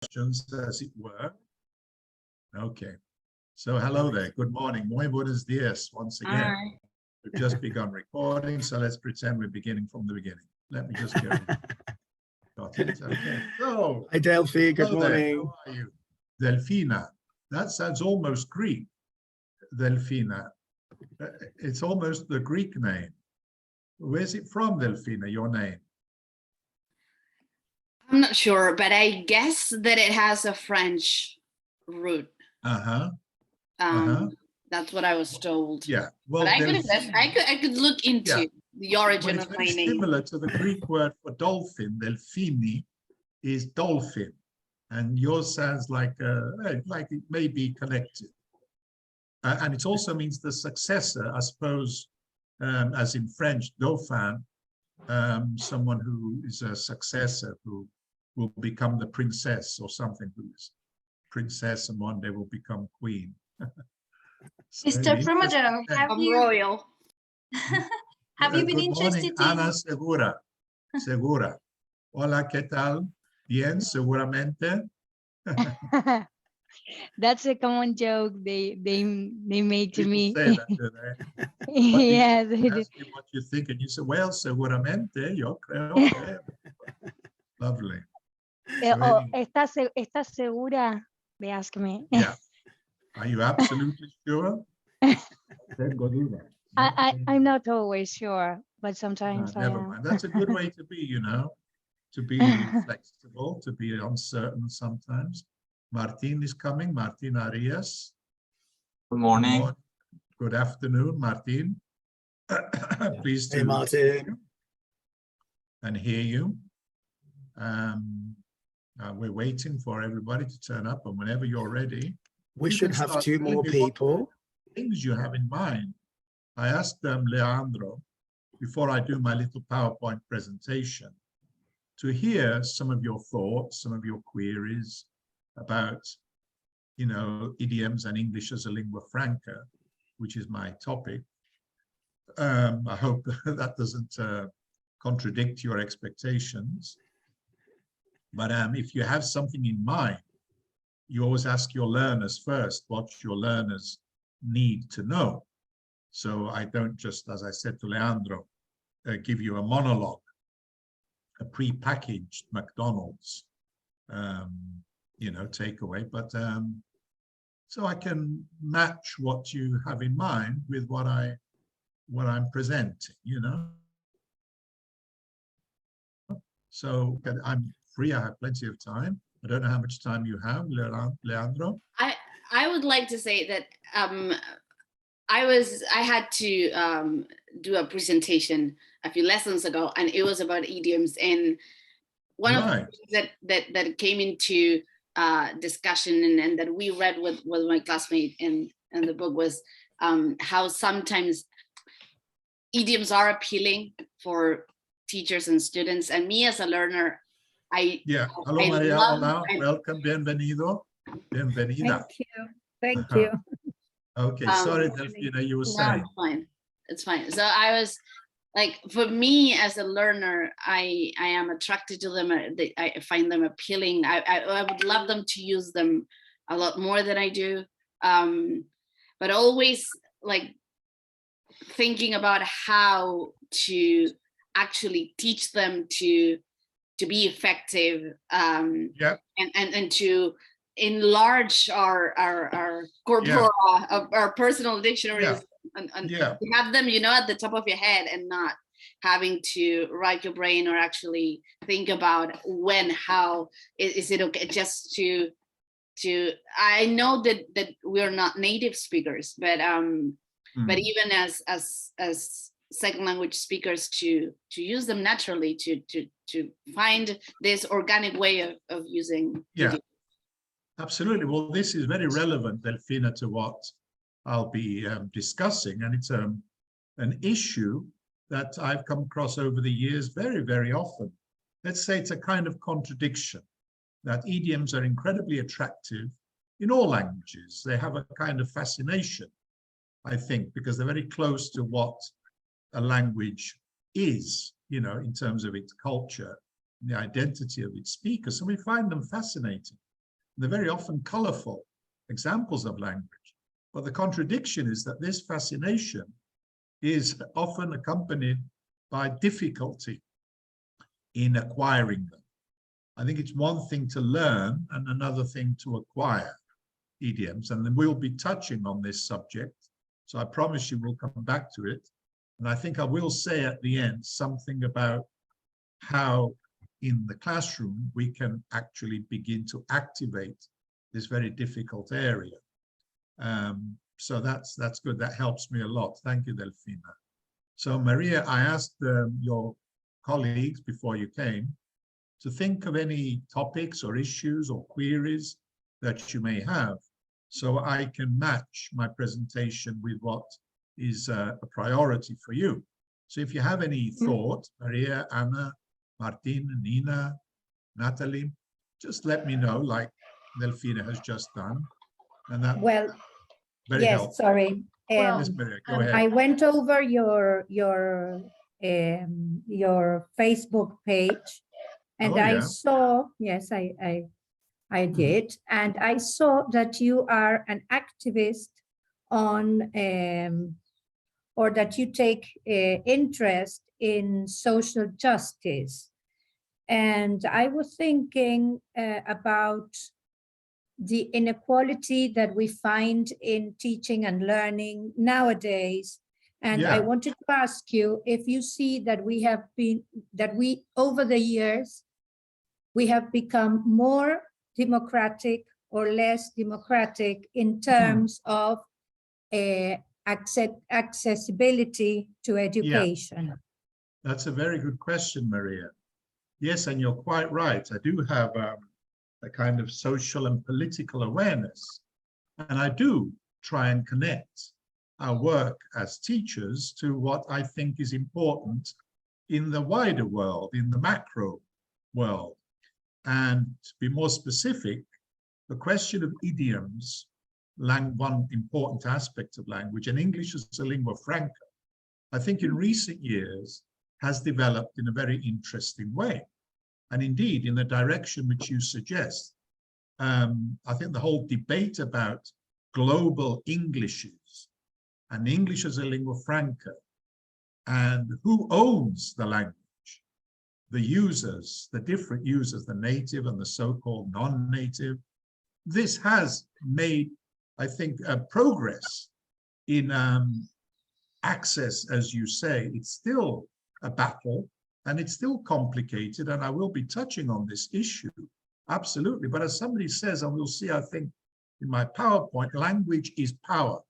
questions, as it were. Okay. So hello there. Good morning. Muy buenos dias once again. Hi. We've just begun recording, so let's pretend we're beginning from the beginning. Let me just go. Got it. Okay. So, Hi, Delphi. Good hello there. morning. How are you? Delfina. That sounds almost Greek. Delfina. It's almost the Greek name. Where's it from, Delfina, your name? I'm not sure, but I guess that it has a French root. Uh-huh. That's what I was told. Yeah. Well, but I could look into the origin of my it's name. similar to the Greek word for dolphin. Delphini is dolphin, and yours sounds like it may be connected. And it also means the successor, I suppose, as in French, dauphin, someone who is a successor who will become the princess or something, who is princess and one day will become queen. So Mr. Prodromou, I'm royal. have you been good morning, interested Ana in... Segura. Hola, ¿qué tal? Bien, seguramente. That's a common joke they make to People me. say that, do they? Yeah, they do. Ask you what you think, and you say, well, seguramente, yo creo que. Lovely. So Oh, anyway, ¿estás segura? They ask me. yeah. Are you absolutely sure? Tengo duda. I'm not always sure, but No, sometimes I never am. mind. That's a good way to be, you know, to be flexible, to be uncertain sometimes. Martin is coming. Martin Arias. Good morning. Good afternoon, Martin. Pleased to Hey, Martin. and hear you. We're waiting for everybody to turn up, and whenever you're ready, We you should can have start 2 telling more me what people. things you have in mind. I asked Leandro, before I do my little PowerPoint presentation, to hear some of your thoughts, some of your queries about, you know, idioms and English as a lingua franca, which is my topic. I hope that doesn't contradict your expectations. But if you have something in mind, you always ask your learners first what your learners need to know. So I don't just, as I said to Leandro, give you a monologue, a pre-packaged McDonald's, you know, takeaway, but so I can match what you have in mind with what I'm presenting, you know. So I'm free. I have plenty of time. I don't know how much time you have, Leandro. I would like to say that I had to do a presentation a few lessons ago, and it was about idioms. And one of the things that came into discussion and that we read with my classmate in the book was how sometimes idioms are appealing for teachers and students. And me as a learner, Hello, Maria. Hola. Welcome. Bienvenido. Bienvenida. Thank you. Thank you. Okay. Sorry, Delfina, you were saying. It's fine. It's fine. So I was like, for me as a learner, I am attracted to them. I find them appealing. I would love them to use them a lot more than I do. But always like thinking about how to actually teach them to be effective, and to enlarge our corpora, our personal dictionaries, and have them, you know, at the top of your head, and not having to rack your brain or actually think about when, how is it okay, just to I know that we're not native speakers, but but even as second language speakers, to use them naturally, to find this organic way of using. Absolutely. Well, this is very relevant, Delfina, to what I'll be discussing, and it's an issue that I've come across over the years very, very often. Let's say it's a kind of contradiction, that idioms are incredibly attractive in all languages. They have a kind of fascination, I think, because they're very close to what a language is, you know, in terms of its culture, the identity of its speakers. So we find them fascinating. They're very often colorful examples of language. But the contradiction is that this fascination is often accompanied by difficulty in acquiring them. I think it's one thing to learn and another thing to acquire idioms, and then we'll be touching on this subject. So I promise you we'll come back to it. And I think I will say at the end something about how in the classroom we can actually begin to activate this very difficult area. So that's good. That helps me a lot. Thank you, Delfina. So Maria, I asked your colleagues before you came to think of any topics or issues or queries that you may have, so I can match my presentation with what is a priority for you. So if you have any thought, Maria, Anna, Martin, Nina, Natalie, just let me know, like Delfina has just done. And that Well, very yes, helpful. sorry. Yes, Maria, go ahead. I went over your Facebook page, and Oh, I yeah. saw, yes, I did, and I saw that you are an activist on, or that you take interest in social justice. And I was thinking about the inequality that we find in teaching and learning nowadays. And I Yeah. wanted to ask you if you see that we over the years, we have become more democratic or less democratic in terms of accessibility to education. That's a very good question, Maria. Yes, and you're quite right. I do have a kind of social and political awareness, and I do try and connect our work as teachers to what I think is important in the wider world, in the macro world. And to be more specific, the question of idioms, one important aspect of language, and English as a lingua franca, I think in recent years has developed in a very interesting way. And indeed, in the direction which you suggest, I think the whole debate about global Englishes and English as a lingua franca and who owns the language, the users, the different users, the native and the so-called non-native, this has made, I think, progress in access, as you say. It's still a battle and it's still complicated, and I will be touching on this issue, absolutely. But as somebody says, and we'll see, I think, in my PowerPoint, language is power.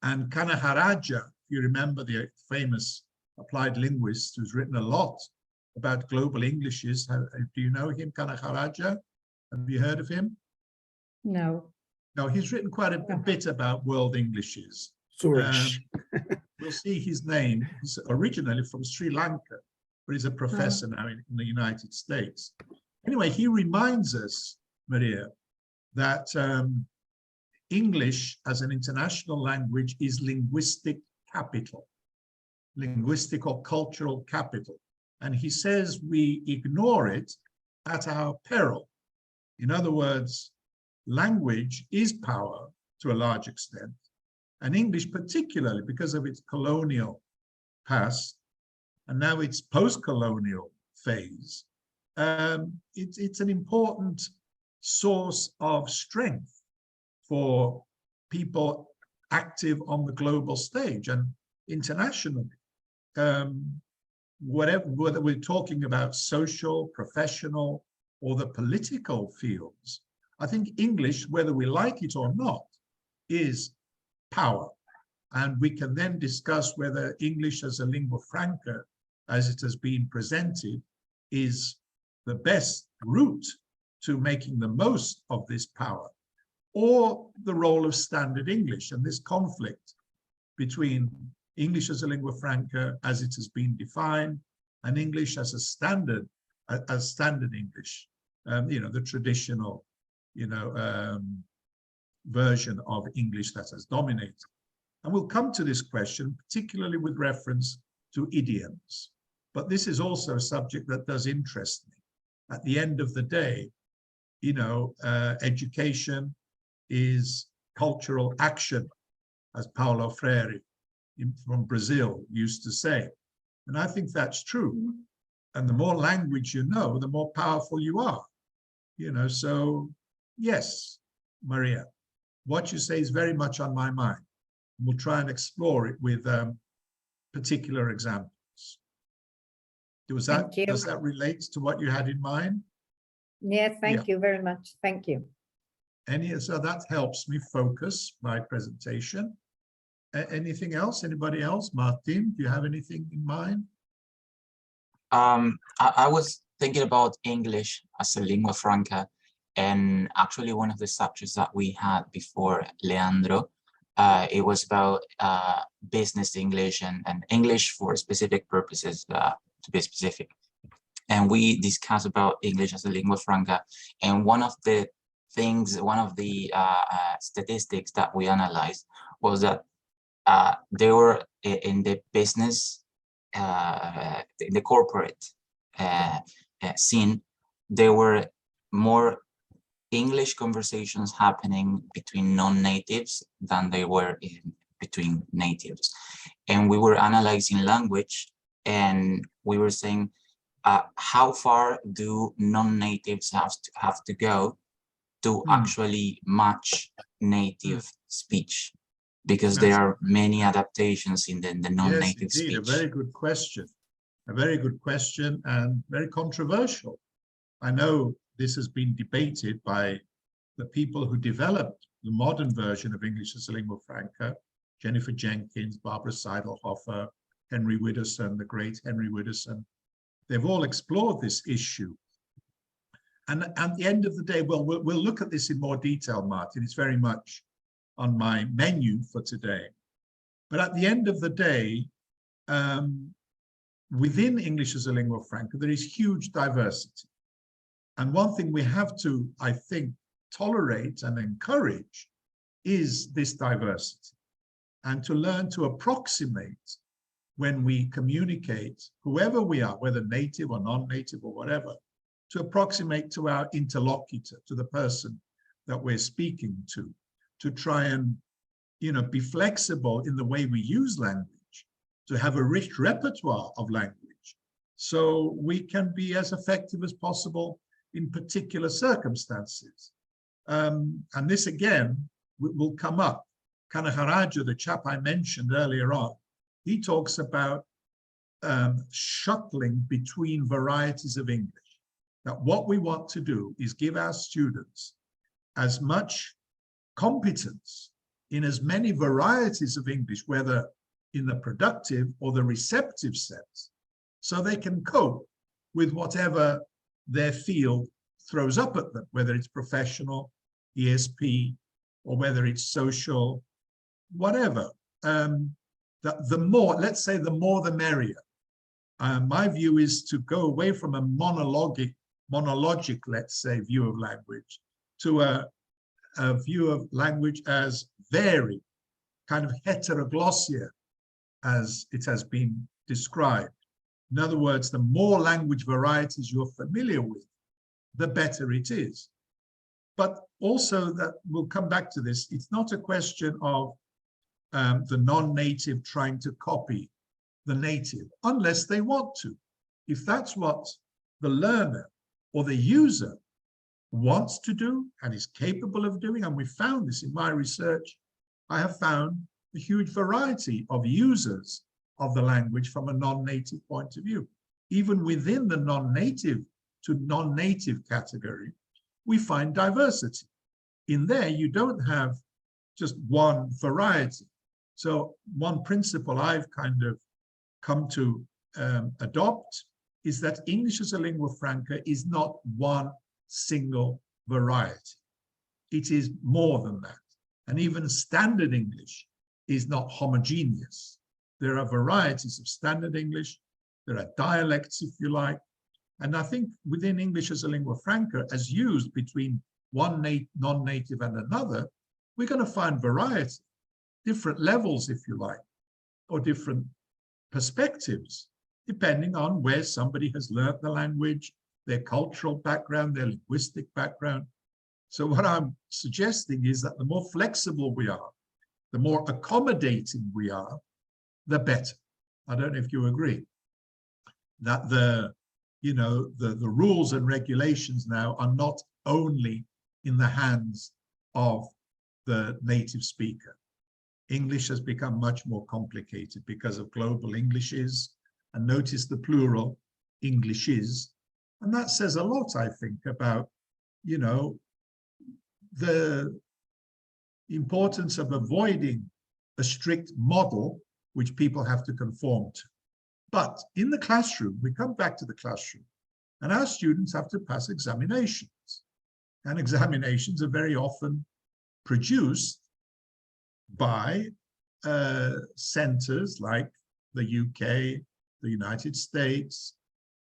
And Kanaharaja, if you remember, the famous applied linguist who's written a lot about global Englishes. Do you know him, Kanaharaja? Have you heard of him? No. No, he's written quite a bit about world Englishes. We'll see his name. He's originally from Sri Lanka, but he's a professor now in the United States. Anyway, he reminds us, Maria, that English as an international language is linguistic capital, linguistic or cultural capital. And he says we ignore it at our peril. In other words, language is power to a large extent, and English particularly because of its colonial past and now its post-colonial phase. It's an important source of strength for people active on the global stage and internationally. Whether we're talking about social, professional, or the political fields, I think English, whether we like it or not, is power. And we can then discuss whether English as a lingua franca, as it has been presented, is the best route to making the most of this power, or the role of standard English and this conflict between English as a lingua franca as it has been defined and English as a standard, English, the traditional, version of English that has dominated. And we'll come to this question, particularly with reference to idioms. But this is also a subject that does interest me. At the end of the day, education is cultural action, as Paulo Freire from Brazil used to say. And I think that's true. And the more language you know, the more powerful you are. So yes, Maria, what you say is very much on my mind. We'll try and explore it with particular examples. Does that relate to what you had in mind? Yes, thank you very much. Thank you. So that helps me focus my presentation. Anything else? Anybody else? Martin, do you have anything in mind? I was thinking about English as a lingua franca, and actually one of the subjects that we had before Leandro, it was about business English and English for specific purposes, to be specific. And we discussed about English as a lingua franca, and one of the statistics that we analyzed was that they were in the business, in the corporate scene, there were more English conversations happening between non-natives than they were between natives. And we were analyzing language, and we were saying, how far do non-natives have to go to actually match native speech? Because there are many adaptations in the non-native speech. A very good question. A very good question, and very controversial. I know this has been debated by the people who developed the modern version of English as a lingua franca, Jennifer Jenkins, Barbara Seidelhofer, Henry Widdowson, the great Henry Widdowson. They've all explored this issue. And at the end of the day, well, we'll look at this in more detail, Martin. It's very much on my menu for today. But at the end of the day, within English as a lingua franca, there is huge diversity. And one thing we have to, I think, tolerate and encourage is this diversity, and to learn to approximate when we communicate, whoever we are, whether native or non-native or whatever, to approximate to our interlocutor, to the person that we're speaking to try and, be flexible in the way we use language, to have a rich repertoire of language, so we can be as effective as possible in particular circumstances. And this, again, will come up. Kanaharaja, the chap I mentioned earlier on, he talks about shuttling between varieties of English. That what we want to do is give our students as much competence in as many varieties of English, whether in the productive or the receptive sense, so they can cope with whatever their field throws up at them, whether it's professional, ESP, or whether it's social, whatever. The more, let's say, the more the merrier. My view is to go away from a monologic, let's say, view of language to a view of language as varied, kind of heteroglossia, as it has been described. In other words, the more language varieties you're familiar with, the better it is. But also, that we'll come back to this, it's not a question of the non-native trying to copy the native, unless they want to. If that's what the learner or the user wants to do and is capable of doing, and we found this in my research, I have found a huge variety of users of the language from a non-native point of view. Even within the non-native to non-native category, we find diversity. In there, you don't have just one variety. So one principle I've kind of come to adopt is that English as a lingua franca is not one single variety. It is more than that. And even standard English is not homogeneous. There are varieties of standard English. There are dialects, if you like. And I think within English as a lingua franca, as used between one non-native and another, we're going to find variety, different levels, if you like, or different perspectives, depending on where somebody has learned the language, their cultural background, their linguistic background. So what I'm suggesting is that the more flexible we are, the more accommodating we are, the better. I don't know if you agree that the rules and regulations now are not only in the hands of the native speaker. English has become much more complicated because of global Englishes, and notice the plural, Englishes. And that says a lot, I think, about, the importance of avoiding a strict model which people have to conform to. But in the classroom, we come back to the classroom, and our students have to pass examinations. And examinations are very often produced by centers like the UK, the United States,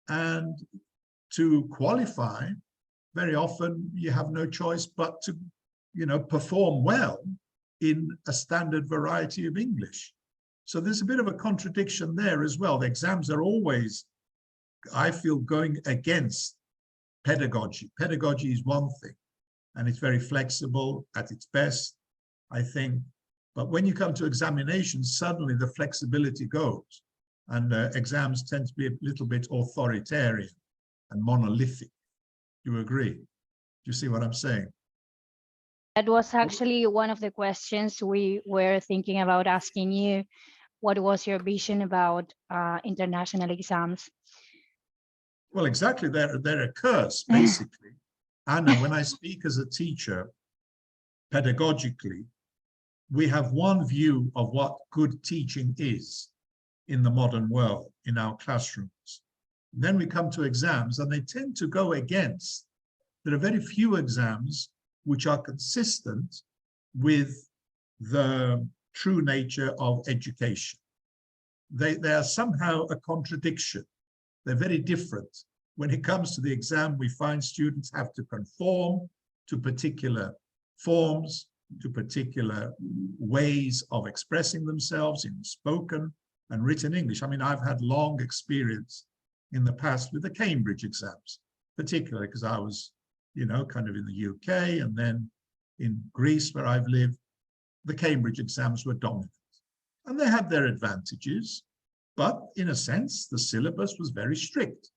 and to qualify, very often you have no choice but to, perform well in a standard variety of English. So there's a bit of a contradiction there as well. The exams are always, I feel, going against pedagogy. Pedagogy is one thing, and it's very flexible at its best, I think. But when you come to examinations, suddenly the flexibility goes, and exams tend to be a little bit authoritarian and monolithic. Do you agree? Do you see what I'm saying? That was actually one of the questions we were thinking about asking you. What was your vision about international exams? Well, exactly. They're a curse, basically. Anna, when I speak as a teacher, pedagogically, we have one view of what good teaching is in the modern world, in our classrooms. Then we come to exams, and they tend to go against. There are very few exams which are consistent with the true nature of education. They are somehow a contradiction. They're very different. When it comes to the exam, we find students have to conform to particular forms, to particular ways of expressing themselves in spoken and written English. I mean, I've had long experience in the past with the Cambridge exams, particularly because I was, kind of in the UK, and then in Greece, where I've lived, the Cambridge exams were dominant. And they had their advantages, but in a sense, the syllabus was very strict.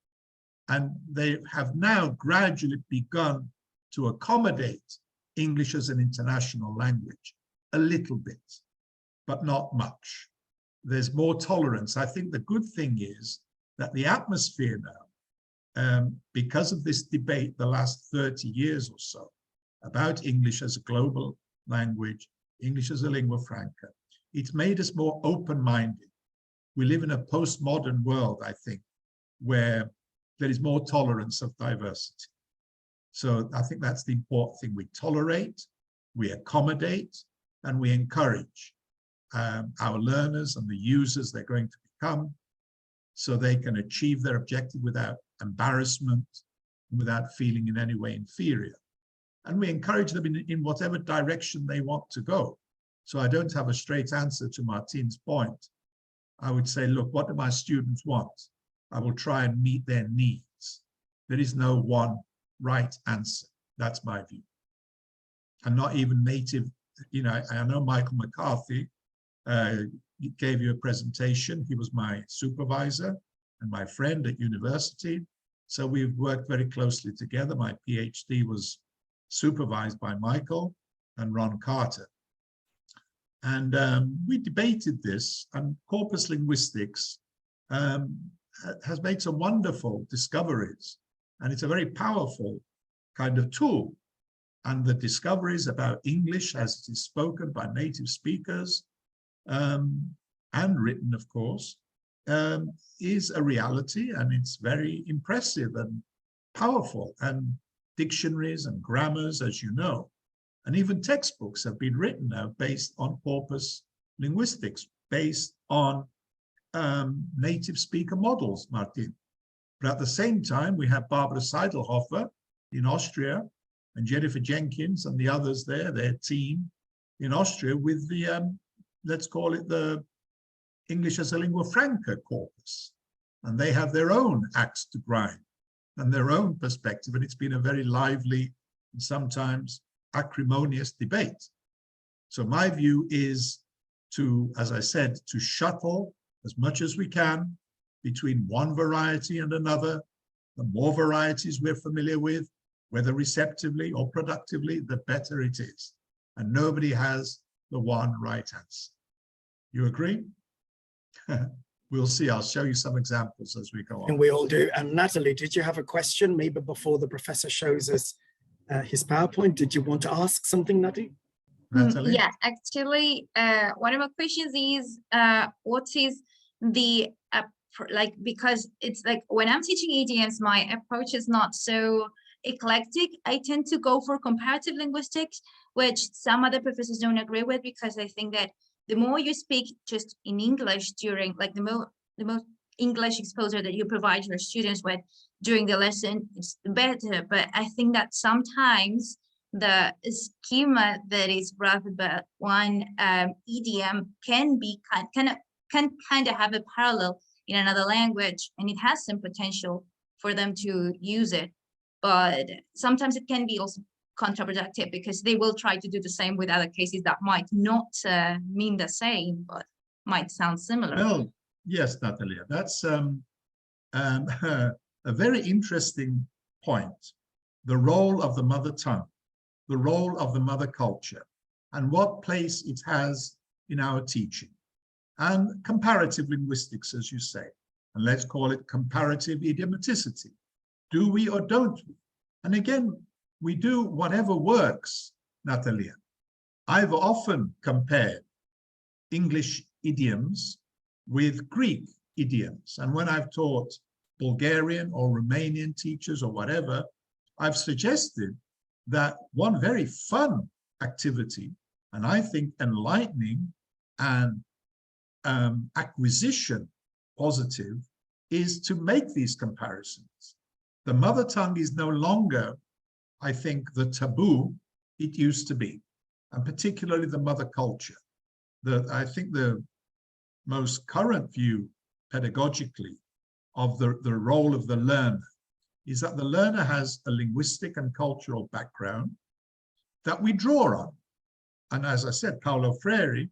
And they have now gradually begun to accommodate English as an international language a little bit, but not much. There's more tolerance. I think the good thing is that the atmosphere now, because of this debate the last 30 years or so about English as a global language, English as a lingua franca, it's made us more open-minded. We live in a postmodern world, I think, where there is more tolerance of diversity. So I think that's the important thing. We tolerate, we accommodate, and we encourage our learners and the users they're going to become, so they can achieve their objective without embarrassment, without feeling in any way inferior. And we encourage them in whatever direction they want to go. So I don't have a straight answer to Martin's point. I would say, look, what do my students want? I will try and meet their needs. There is no one right answer. That's my view. I'm not even native. I know Michael McCarthy gave you a presentation. He was my supervisor and my friend at university. So we've worked very closely together. My PhD was supervised by Michael and Ron Carter. And we debated this, and corpus linguistics has made some wonderful discoveries. And it's a very powerful kind of tool. And the discoveries about English as it is spoken by native speakers and written, of course, is a reality, and it's very impressive and powerful. And dictionaries and grammars, as you know, and even textbooks have been written now based on corpus linguistics, based on native speaker models, Martin. But at the same time, we have Barbara Seidelhofer in Austria and Jennifer Jenkins and the others there, their team in Austria, with the, let's call it the English as a lingua franca corpus. And they have their own axe to grind and their own perspective. And it's been a very lively and sometimes acrimonious debate. So my view is to, as I said, to shuttle as much as we can between one variety and another. The more varieties we're familiar with, whether receptively or productively, the better it is. And nobody has the one right answer. You agree? We'll see. I'll show you some examples as we go on. And we all do. And Natalie, did you have a question maybe before the professor shows us his PowerPoint? Did you want to ask something, Natalie? Natalie? Yeah, actually, one of my questions is, what is the, like, because it's like when I'm teaching idioms, my approach is not so eclectic. I tend to go for comparative linguistics, which some other professors don't agree with, because I think that the more you speak just in English during, like, the most English exposure that you provide your students with during the lesson, it's better. But I think that sometimes the schema that is brought about one idiom can be kind of have a parallel in another language, and it has some potential for them to use it. But sometimes it can be also counterproductive, because they will try to do the same with other cases that might not mean the same, but might sound similar. Well, yes, Natalia, that's a very interesting point. The role of the mother tongue, the role of the mother culture, and what place it has in our teaching. And comparative linguistics, as you say, and let's call it comparative idiomaticity. Do we or don't we? And again, we do whatever works, Natalia. I've often compared English idioms with Greek idioms. And when I've taught Bulgarian or Romanian teachers or whatever, I've suggested that one very fun activity, and I think enlightening and acquisition positive, is to make these comparisons. The mother tongue is no longer, I think, the taboo it used to be, and particularly the mother culture. I think the most current view pedagogically of the role of the learner is that the learner has a linguistic and cultural background that we draw on. And as I said, Paulo Freire,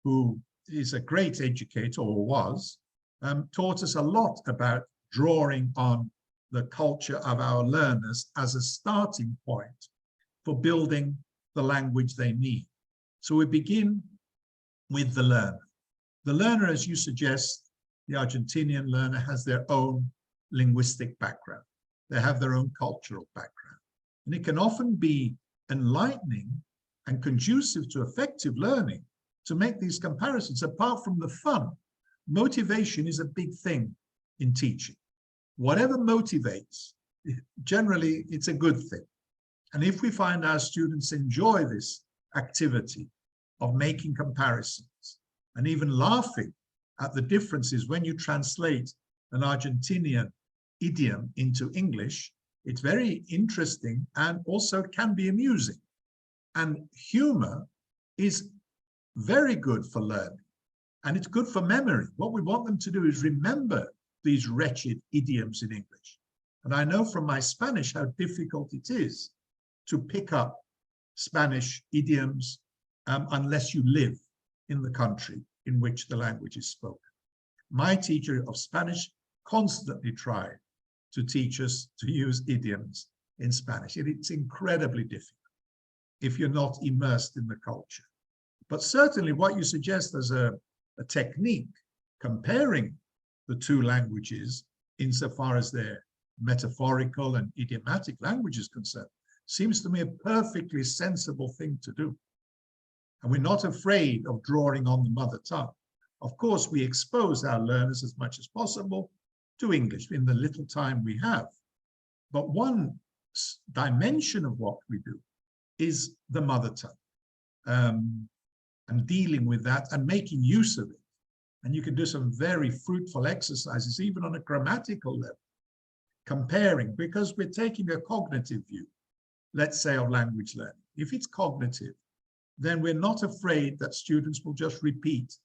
who is a great educator, or was, taught us a lot about drawing on the culture of our learners as a starting point for building the language they need. So we begin with the learner. The learner, as you suggest, the Argentinian learner, has their own linguistic background. They have their own cultural background. And it can often be enlightening and conducive to effective learning to make these comparisons. Apart from the fun, motivation is a big thing in teaching. Whatever motivates, generally it's a good thing. And if we find our students enjoy this activity of making comparisons and even laughing at the differences when you translate an Argentinian idiom into English, it's very interesting and also can be amusing. And humor is very good for learning, and it's good for memory. What we want them to do is remember these wretched idioms in English. And I know from my Spanish how difficult it is to pick up Spanish idioms unless you live in the country in which the language is spoken. My teacher of Spanish constantly tried to teach us to use idioms in Spanish. It's incredibly difficult if you're not immersed in the culture. But certainly what you suggest as a technique, comparing the two languages insofar as their metaphorical and idiomatic language is concerned, seems to me a perfectly sensible thing to do. And we're not afraid of drawing on the mother tongue. Of course, we expose our learners as much as possible to English in the little time we have. But one dimension of what we do is the mother tongue, and dealing with that and making use of it. And you can do some very fruitful exercises, even on a grammatical level, comparing, because we're taking a cognitive view, let's say, of language learning. If it's cognitive, then we're not afraid that students will just repeat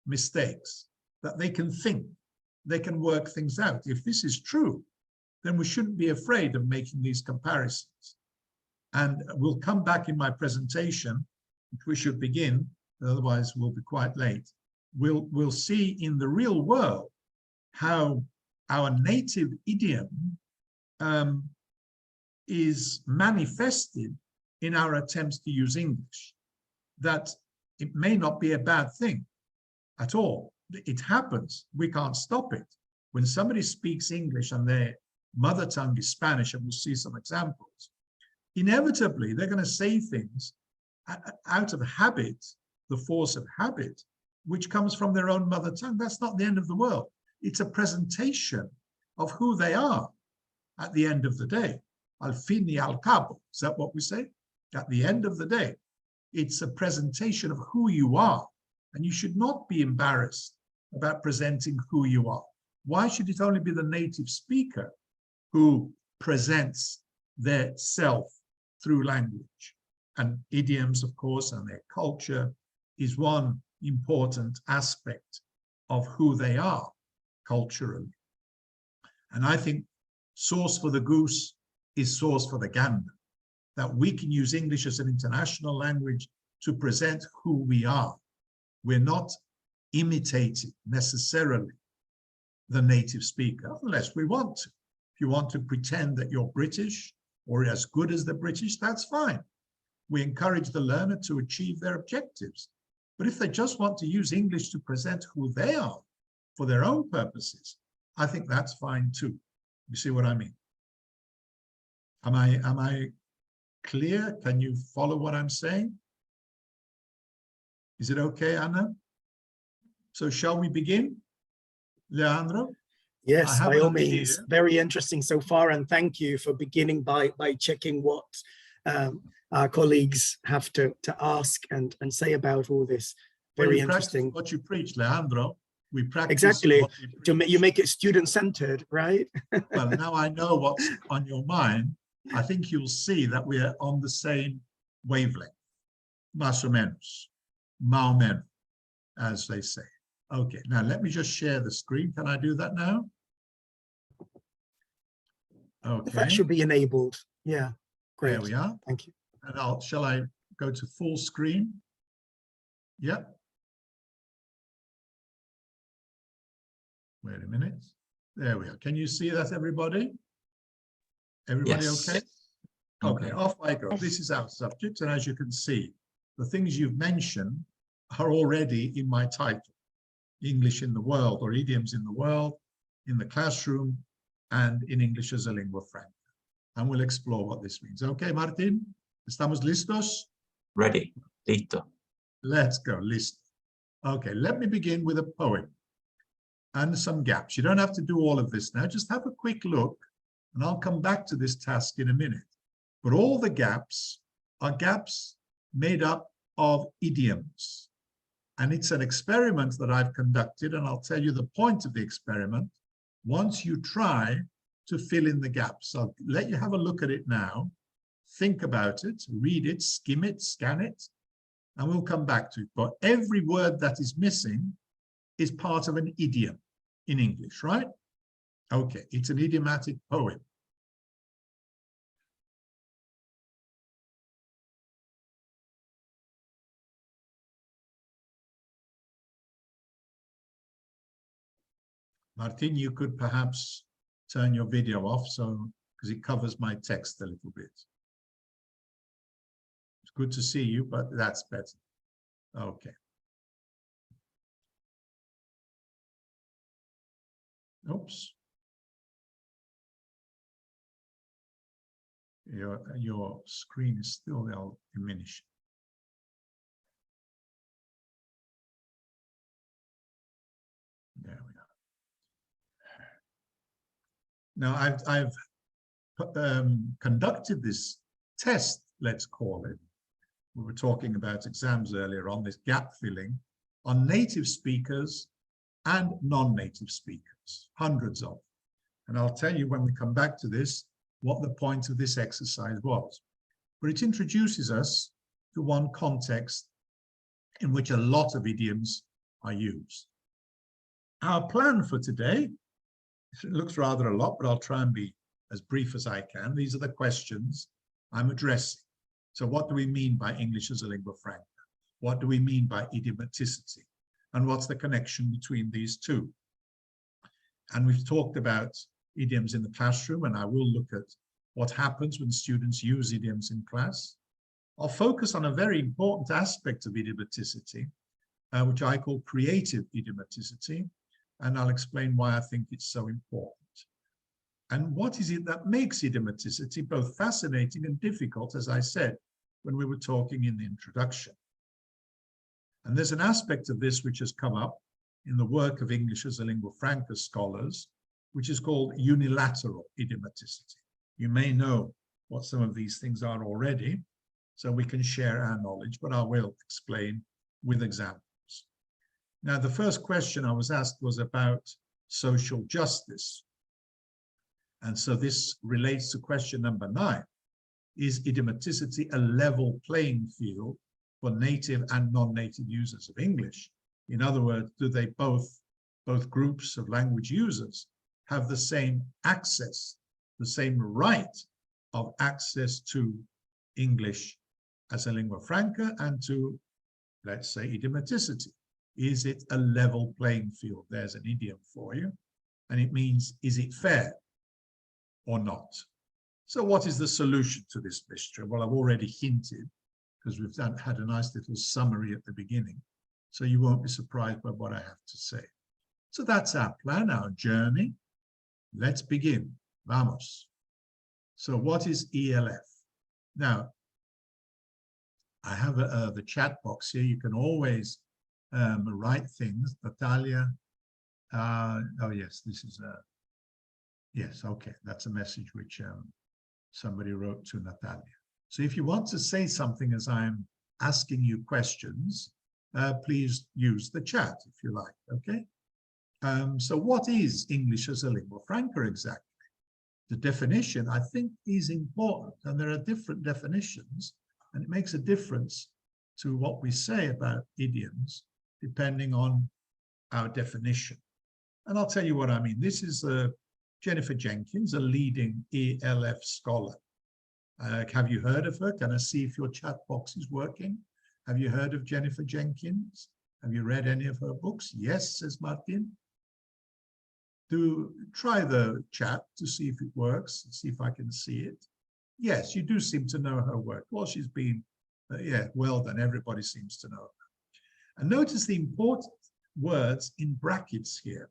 mistakes, that they can think, they can work things out. If this is true, then we shouldn't be afraid of making these comparisons. And we'll come back in my presentation, which we should begin, otherwise we'll be quite late. We'll see in the real world how our native idiom is manifested in our attempts to use English, that it may not be a bad thing at all. It happens. We can't stop it. When somebody speaks English and their mother tongue is Spanish, and we'll see some examples, inevitably they're going to say things out of habit, the force of habit, which comes from their own mother tongue. That's not the end of the world. It's a presentation of who they are at the end of the day. Al fin y al cabo, is that what we say? At the end of the day, it's a presentation of who you are, and you should not be embarrassed about presenting who you are. Why should it only be the native speaker who presents their self through language? And idioms, of course, and their culture is one important aspect of who they are culturally. And I think sauce for the goose is sauce for the gander, that we can use English as an international language to present who we are. We're not imitating necessarily the native speaker, unless we want to. If you want to pretend that you're British or as good as the British, that's fine. We encourage the learner to achieve their objectives. But if they just want to use English to present who they are for their own purposes, I think that's fine too. You see what I mean? Am I clear? Can you follow what I'm saying? Is it okay, Anna? So shall we begin? Leandro? Yes, by all means. Here. Very interesting so far, and thank you for beginning by checking what our colleagues have to ask and say about all this. Very interesting. What you preach, Leandro. We practice exactly. You make it student-centered, right? Well, now I know what's on your mind. I think you'll see that we are on the same wavelength, más o menos, as they say. Okay, now let me just share the screen. Can I do that now? Okay. That should be enabled. Yeah, great. There we are. Thank you. And shall I go to full screen? Yep. Wait a minute. There we are. Can you see that, everybody? Everybody yes. okay? Okay, off I go. This is our subject, and as you can see, the things you've mentioned are already in my title. English in the world, or idioms in the world, in the classroom, and in English as a lingua franca. And we'll explore what this means. Okay, Martin? ¿Estamos listos? Ready. Listo. Let's go. Listo. Okay, let me begin with a poem and some gaps. You don't have to do all of this now. Just have a quick look, and I'll come back to this task in a minute. But all the gaps are gaps made up of idioms. And it's an experiment that I've conducted, and I'll tell you the point of the experiment once you try to fill in the gaps. I'll let you have a look at it now, think about it, read it, skim it, scan it, and we'll come back to it. But every word that is missing is part of an idiom in English, right? Okay, it's an idiomatic poem. Martin, you could perhaps turn your video off, so because it covers my text a little bit. It's good to see you, but that's better. Okay. Oops. Your screen is still diminishing. There we are. Now, I've conducted this test, let's call it. We were talking about exams earlier on, this gap filling, on native speakers and non-native speakers, hundreds of. And I'll tell you when we come back to this, what the point of this exercise was. But it introduces us to one context in which a lot of idioms are used. Our plan for today, it looks rather a lot, but I'll try and be as brief as I can. These are the questions I'm addressing. So what do we mean by English as a lingua franca? What do we mean by idiomaticity? And what's the connection between these two? And we've talked about idioms in the classroom, and I will look at what happens when students use idioms in class. I'll focus on a very important aspect of idiomaticity, which I call creative idiomaticity, and I'll explain why I think it's so important. And what is it that makes idiomaticity both fascinating and difficult, as I said, when we were talking in the introduction. And there's an aspect of this which has come up in the work of English as a lingua franca scholars, which is called unilateral idiomaticity. You may know what some of these things are already, so we can share our knowledge, but I will explain with examples. Now, the first question I was asked was about social justice. And so this relates to question number 9. Is idiomaticity a level playing field for native and non-native users of English? In other words, do they both groups of language users have the same access, the same right of access to English as a lingua franca and to, let's say, idiomaticity? Is it a level playing field? There's an idiom for you. And it means, is it fair or not? So what is the solution to this mystery? Well, I've already hinted, because we've had a nice little summary at the beginning, so you won't be surprised by what I have to say. So that's our plan, our journey. Let's begin. Vamos. So what is ELF? Now, I have the chat box here. You can always write things. Natalia, oh yes, this is yes, okay, that's a message which somebody wrote to Natalia. So if you want to say something as I'm asking you questions, please use the chat if you like, okay? So what is English as a lingua franca exactly? The definition, I think, is important, and there are different definitions, and it makes a difference to what we say about idioms depending on our definition. And I'll tell you what I mean. This is Jennifer Jenkins, a leading ELF scholar. Have you heard of her? Can I see if your chat box is working? Have you heard of Jennifer Jenkins? Have you read any of her books? Yes, says Martin. Do try the chat to see if it works, see if I can see it. Yes, you do seem to know her work. Well, she's been, yeah, well done. Everybody seems to know her. And notice the important words in brackets here.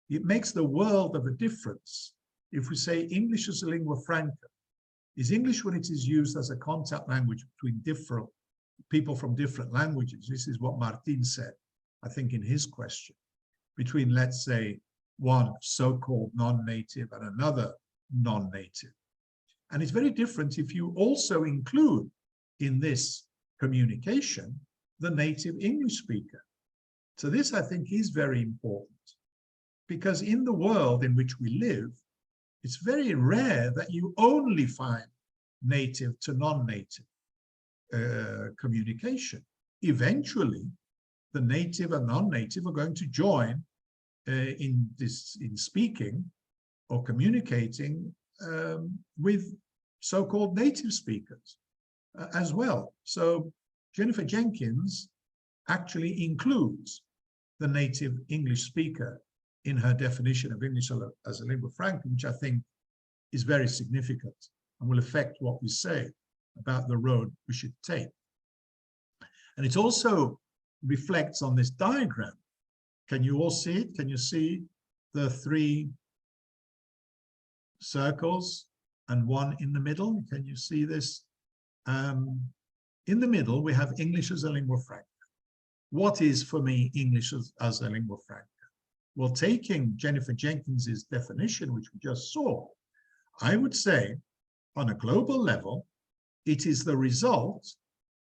It makes the world of a difference if we say English as a lingua franca. Is English when it is used as a contact language between different people from different languages? This is what Martin said, I think, in his question. Between, let's say, one so-called non-native and another non-native. And it's very different if you also include in this communication the native English speaker. So this, I think, is very important, because in the world in which we live, it's very rare that you only find native to non-native communication. Eventually, the native and non-native are going to join in speaking or communicating with so-called native speakers as well. So Jennifer Jenkins actually includes the native English speaker in her definition of English as a lingua franca, which I think is very significant and will affect what we say about the road we should take. And it also reflects on this diagram. Can you all see it? Can you see the 3 circles and one in the middle? Can you see this? In the middle, we have English as a lingua franca. What is, for me, English as a lingua franca? Well, taking Jennifer Jenkins's definition, which we just saw, I would say, on a global level, it is the result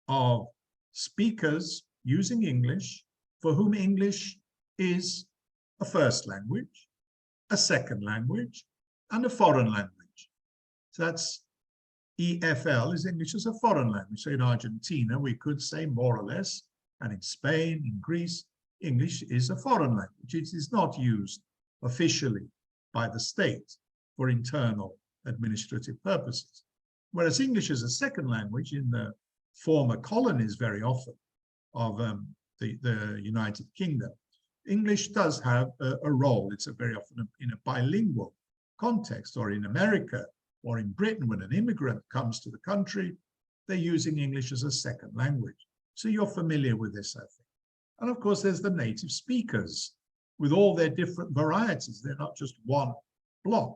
of speakers using English for whom English is a first language, a second language, and a foreign language. So that's EFL is English as a foreign language. So in Argentina, we could say more or less, and in Spain, in Greece, English is a foreign language. It is not used officially by the state for internal administrative purposes. Whereas English as a second language in the former colonies very often of the United Kingdom, English does have a role. It's very often in a bilingual context, or in America or in Britain, when an immigrant comes to the country, they're using English as a second language. So you're familiar with this, I think. And of course, there's the native speakers with all their different varieties. They're not just one block.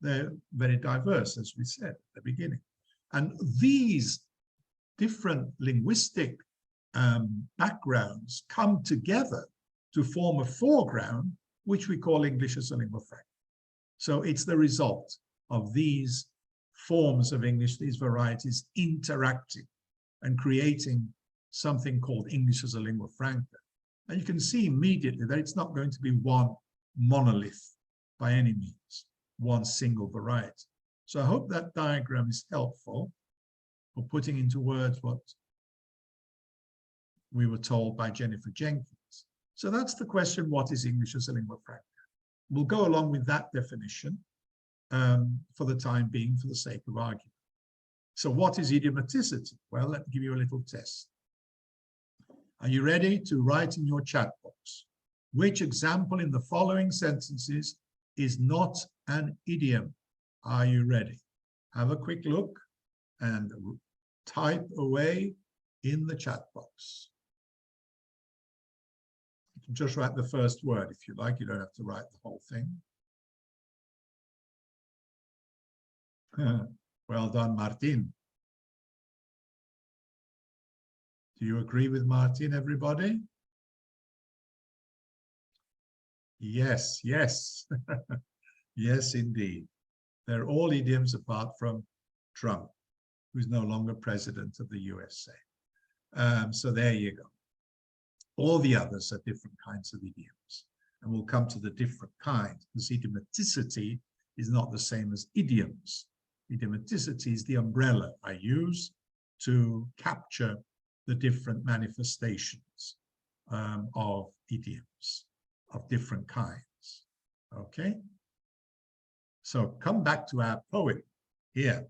They're very diverse, as we said at the beginning. And these different linguistic backgrounds come together to form a foreground, which we call English as a lingua franca. So it's the result of these forms of English, these varieties interacting and creating something called English as a lingua franca. And you can see immediately that it's not going to be one monolith by any means, one single variety. So I hope that diagram is helpful for putting into words what we were told by Jennifer Jenkins. So that's the question, what is English as a lingua franca? We'll go along with that definition for the time being, for the sake of argument. So what is idiomaticity? Well, let me give you a little test. Are you ready to write in your chat box? Which example in the following sentences is not an idiom? Are you ready? Have a quick look and type away in the chat box. You can just write the first word if you like. You don't have to write the whole thing. Well done, Martin. Do you agree with Martin, everybody? Yes, yes. Yes, indeed. They're all idioms apart from Trump, who's no longer president of the USA. So there you go. All the others are different kinds of idioms. And we'll come to the different kinds, because idiomaticity is not the same as idioms. Idiomaticity is the umbrella I use to capture the different manifestations of idioms of different kinds. Okay? So come back to our poem here,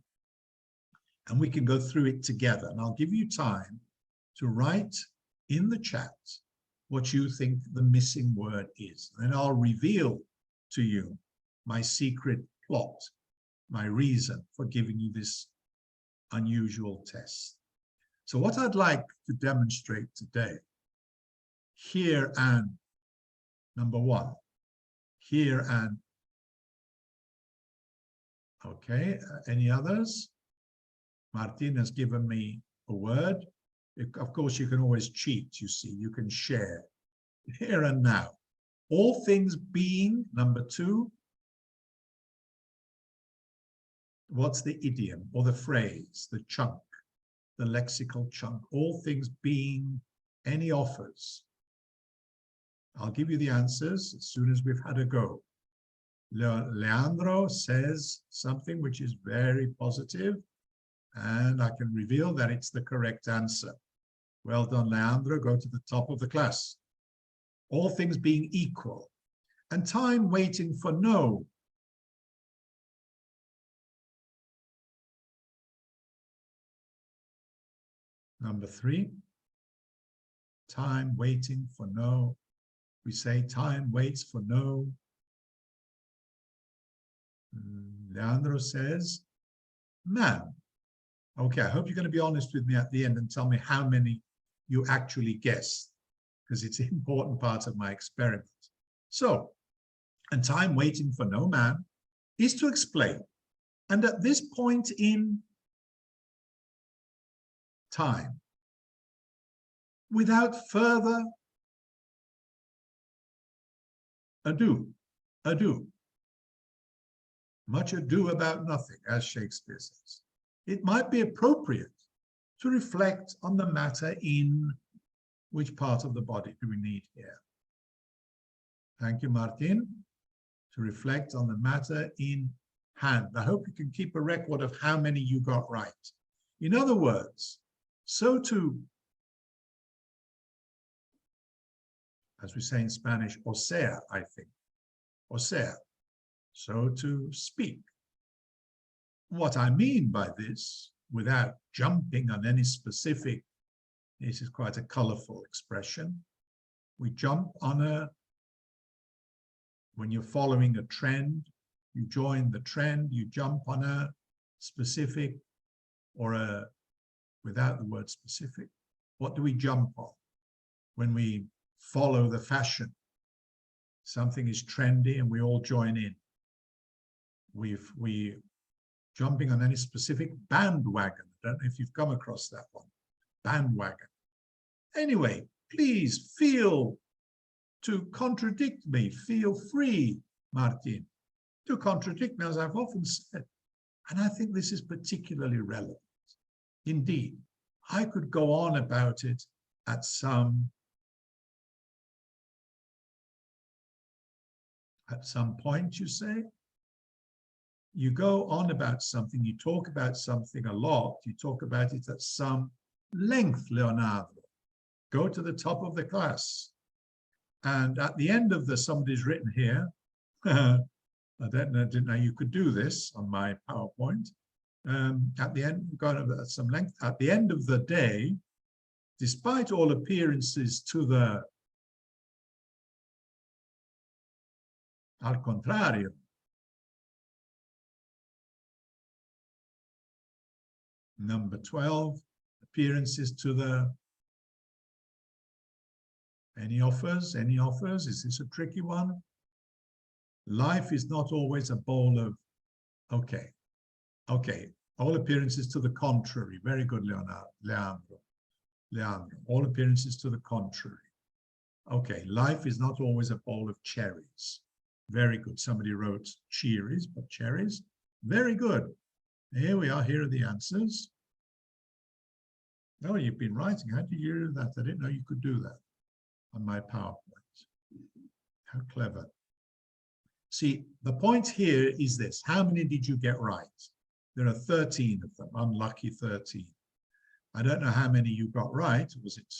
and we can go through it together. And I'll give you time to write in the chat what you think the missing word is. And I'll reveal to you my secret plot, my reason for giving you this unusual test. So what I'd like to demonstrate today, here and, number one, here and, okay, any others? Martin has given me a word. Of course, you can always cheat, you see, you can share. Here and now. All things being, number two. What's the idiom or the phrase, the chunk, the lexical chunk? All things being any offers. I'll give you the answers as soon as we've had a go. Leandro says something which is very positive, and I can reveal that it's the correct answer. Well done, Leandro. Go to the top of the class. All things being equal, and time waiting for no. Number three, time waiting for no. We say time waits for no. Leandro says, man. Okay, I hope you're going to be honest with me at the end and tell me how many you actually guessed, because it's an important part of my experiment. So, and time waiting for no man is to explain. And at this point in time, without further ado, much ado about nothing, as Shakespeare says, it might be appropriate to reflect on the matter in which part of the body do we need here? Thank you, Martin. To reflect on the matter in hand. I hope you can keep a record of how many you got right. In other words, so to, as we say in Spanish, o sea, I think. O sea, so to speak. What I mean by this, without jumping on any specific, this is quite a colorful expression. We jump on when you're following a trend, you join the trend, you jump on a specific or without the word specific. What do we jump on? When we follow the fashion, something is trendy and we all join in. We jumping on any specific bandwagon. I don't know if you've come across that one, bandwagon. Anyway, please feel to contradict me. Feel free, Martin, to contradict me, as I've often said. And I think this is particularly relevant. Indeed, I could go on about it at some point, you say. You go on about something, you talk about something a lot, you talk about it at some length, Leonardo. Go to the top of the class. And at the end of somebody's written here, I didn't know you could do this on my PowerPoint. At the end, going at some length, at the end of the day, despite all appearances to the al contrario, number 12, appearances to the any offers? Is this a tricky one? Life is not always a bowl of, okay. All appearances to the contrary. Very good, Leandro. All appearances to the contrary. Okay, life is not always a bowl of cherries. Very good. Somebody wrote cherries, but cherries. Very good. Here we are. Here are the answers. Oh, you've been writing. How did you do that? I didn't know you could do that on my PowerPoint. How clever. See, the point here is this. How many did you get right? There are 13 of them, unlucky 13. I don't know how many you got right. Was it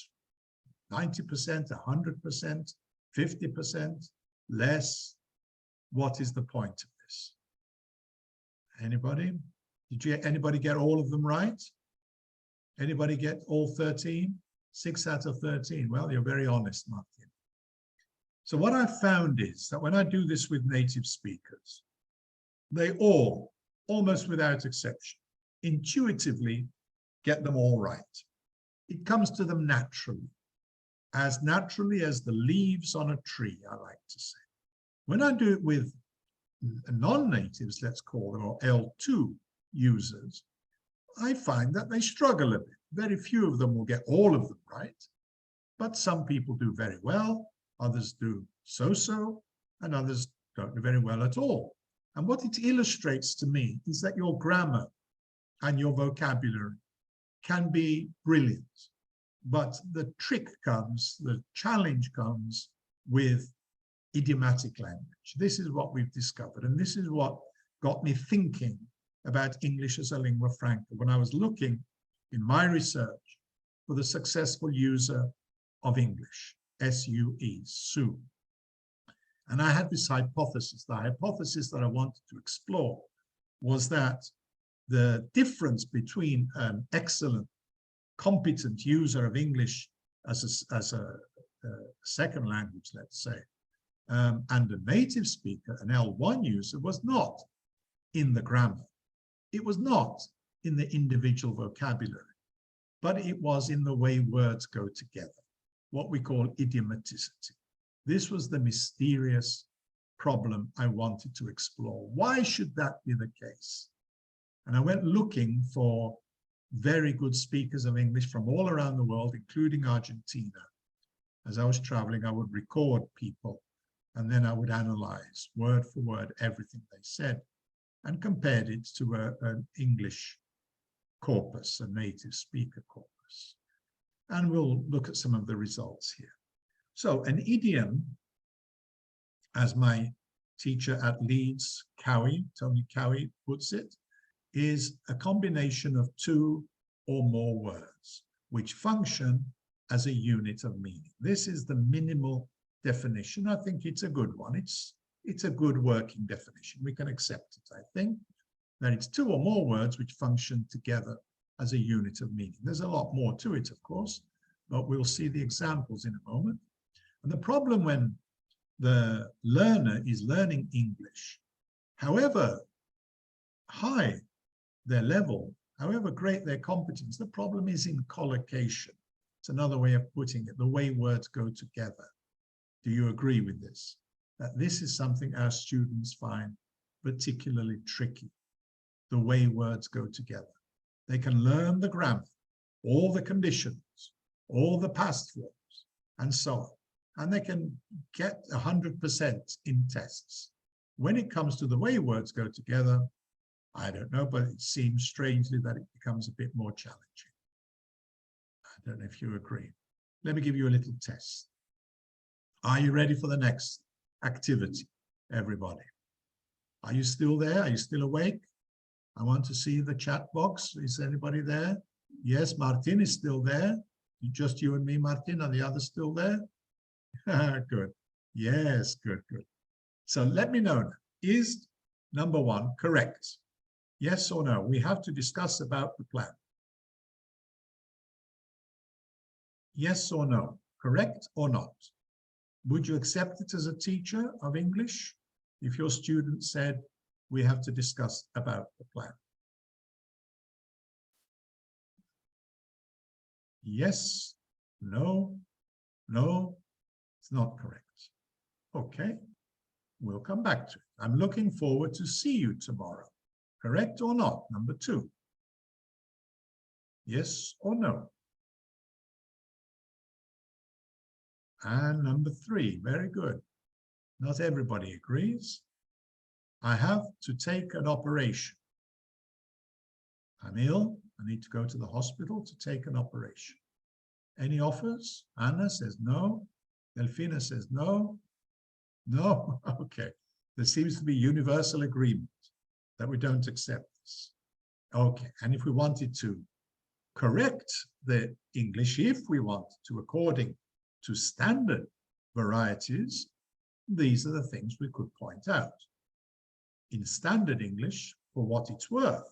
90%, 100%, 50%, less? What is the point of this? Anybody? Anybody get all of them right? Anybody get all 13? 6 out of 13. Well, you're very honest, Martin. So what I've found is that when I do this with native speakers, they all, almost without exception, intuitively get them all right. It comes to them naturally as the leaves on a tree, I like to say. When I do it with non-natives, let's call them, or L2 users, I find that they struggle a bit. Very few of them will get all of them right, but some people do very well, others do so-so, and others don't do very well at all. And what it illustrates to me is that your grammar and your vocabulary can be brilliant, but the trick comes, the challenge comes with idiomatic language. This is what we've discovered, and this is what got me thinking about English as a lingua franca when I was looking in my research for the successful user of English, S-U-E, SU. And I had this hypothesis. The hypothesis that I wanted to explore was that the difference between an excellent, competent user of English as a second language, let's say, and a native speaker, an L1 user, was not in the grammar. It was not in the individual vocabulary, but it was in the way words go together, what we call idiomaticity. This was the mysterious problem I wanted to explore. Why should that be the case? And I went looking for very good speakers of English from all around the world, including Argentina. As I was traveling, I would record people, and then I would analyze word for word everything they said and compared it to an English corpus, a native speaker corpus. And we'll look at some of the results here. So an idiom, as my teacher at Leeds, Tony Cowie, puts it, is a combination of two or more words which function as a unit of meaning. This is the minimal definition. I think it's a good one. It's a good working definition. We can accept it, I think. that it's two or more words which function together as a unit of meaning. There's a lot more to it, of course, but we'll see the examples in a moment. And the problem when the learner is learning English, however high their level, however great their competence, the problem is in collocation. It's another way of putting it, the way words go together. Do you agree with this? That this is something our students find particularly tricky, the way words go together. They can learn the grammar, all the conditions, all the past forms, and so on. And they can get 100% in tests. When it comes to the way words go together, I don't know, but it seems strangely that it becomes a bit more challenging. I don't know if you agree. Let me give you a little test. Are you ready for the next activity, everybody? Are you still there? Are you still awake? I want to see the chat box. Is anybody there? Yes, Martin is still there. Just you and me, Martin. Are the others still there? Good. Yes, good, good. So let me know now. Is number one correct? Yes or no? We have to discuss about the plan. Yes or no? Correct or not? Would you accept it as a teacher of English if your student said, we have to discuss about the plan? Yes, no, no, it's not correct. Okay, we'll come back to it. I'm looking forward to see you tomorrow. Correct or not? Number two. Yes or no? And number three, very good. Not everybody agrees. I have to take an operation. I'm ill. I need to go to the hospital to take an operation. Any offers? Anna says no. Delfina says no. No? Okay. There seems to be universal agreement that we don't accept this. Okay. And if we wanted to correct the English, if we wanted to, according to standard varieties, these are the things we could point out. In standard English, for what it's worth,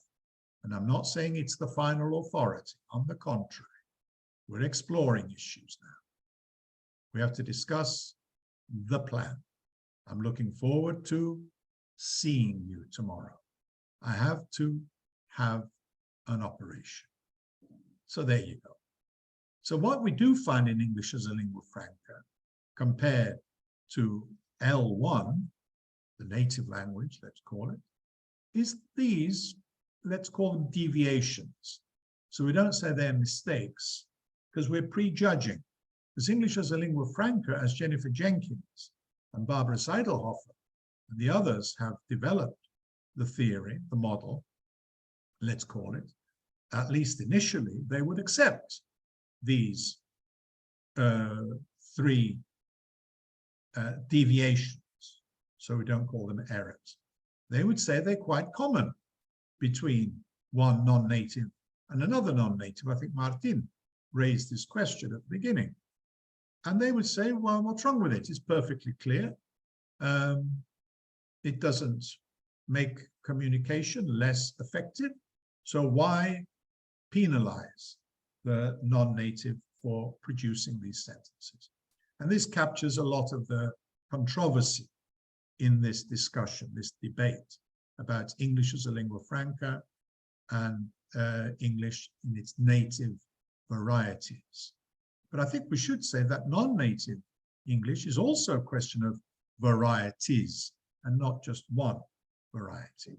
and I'm not saying it's the final authority, on the contrary, we're exploring issues now. We have to discuss the plan. I'm looking forward to seeing you tomorrow. I have to have an operation. So there you go. So what we do find in English as a lingua franca, compared to L1, the native language, let's call it, is these, let's call them deviations. So we don't say they're mistakes, because we're prejudging. Because English as a lingua franca, as Jennifer Jenkins and Barbara Seidelhofer and the others have developed the theory, the model, let's call it, at least initially, they would accept these three deviations, so we don't call them errors. They would say they're quite common between one non-native and another non-native. I think Martin raised this question at the beginning. And they would say, well, what's wrong with it? It's perfectly clear. It doesn't make communication less effective. So why penalize the non-native for producing these sentences? And this captures a lot of the controversy in this discussion, this debate about English as a lingua franca and English in its native varieties. But I think we should say that non-native English is also a question of varieties and not just one variety.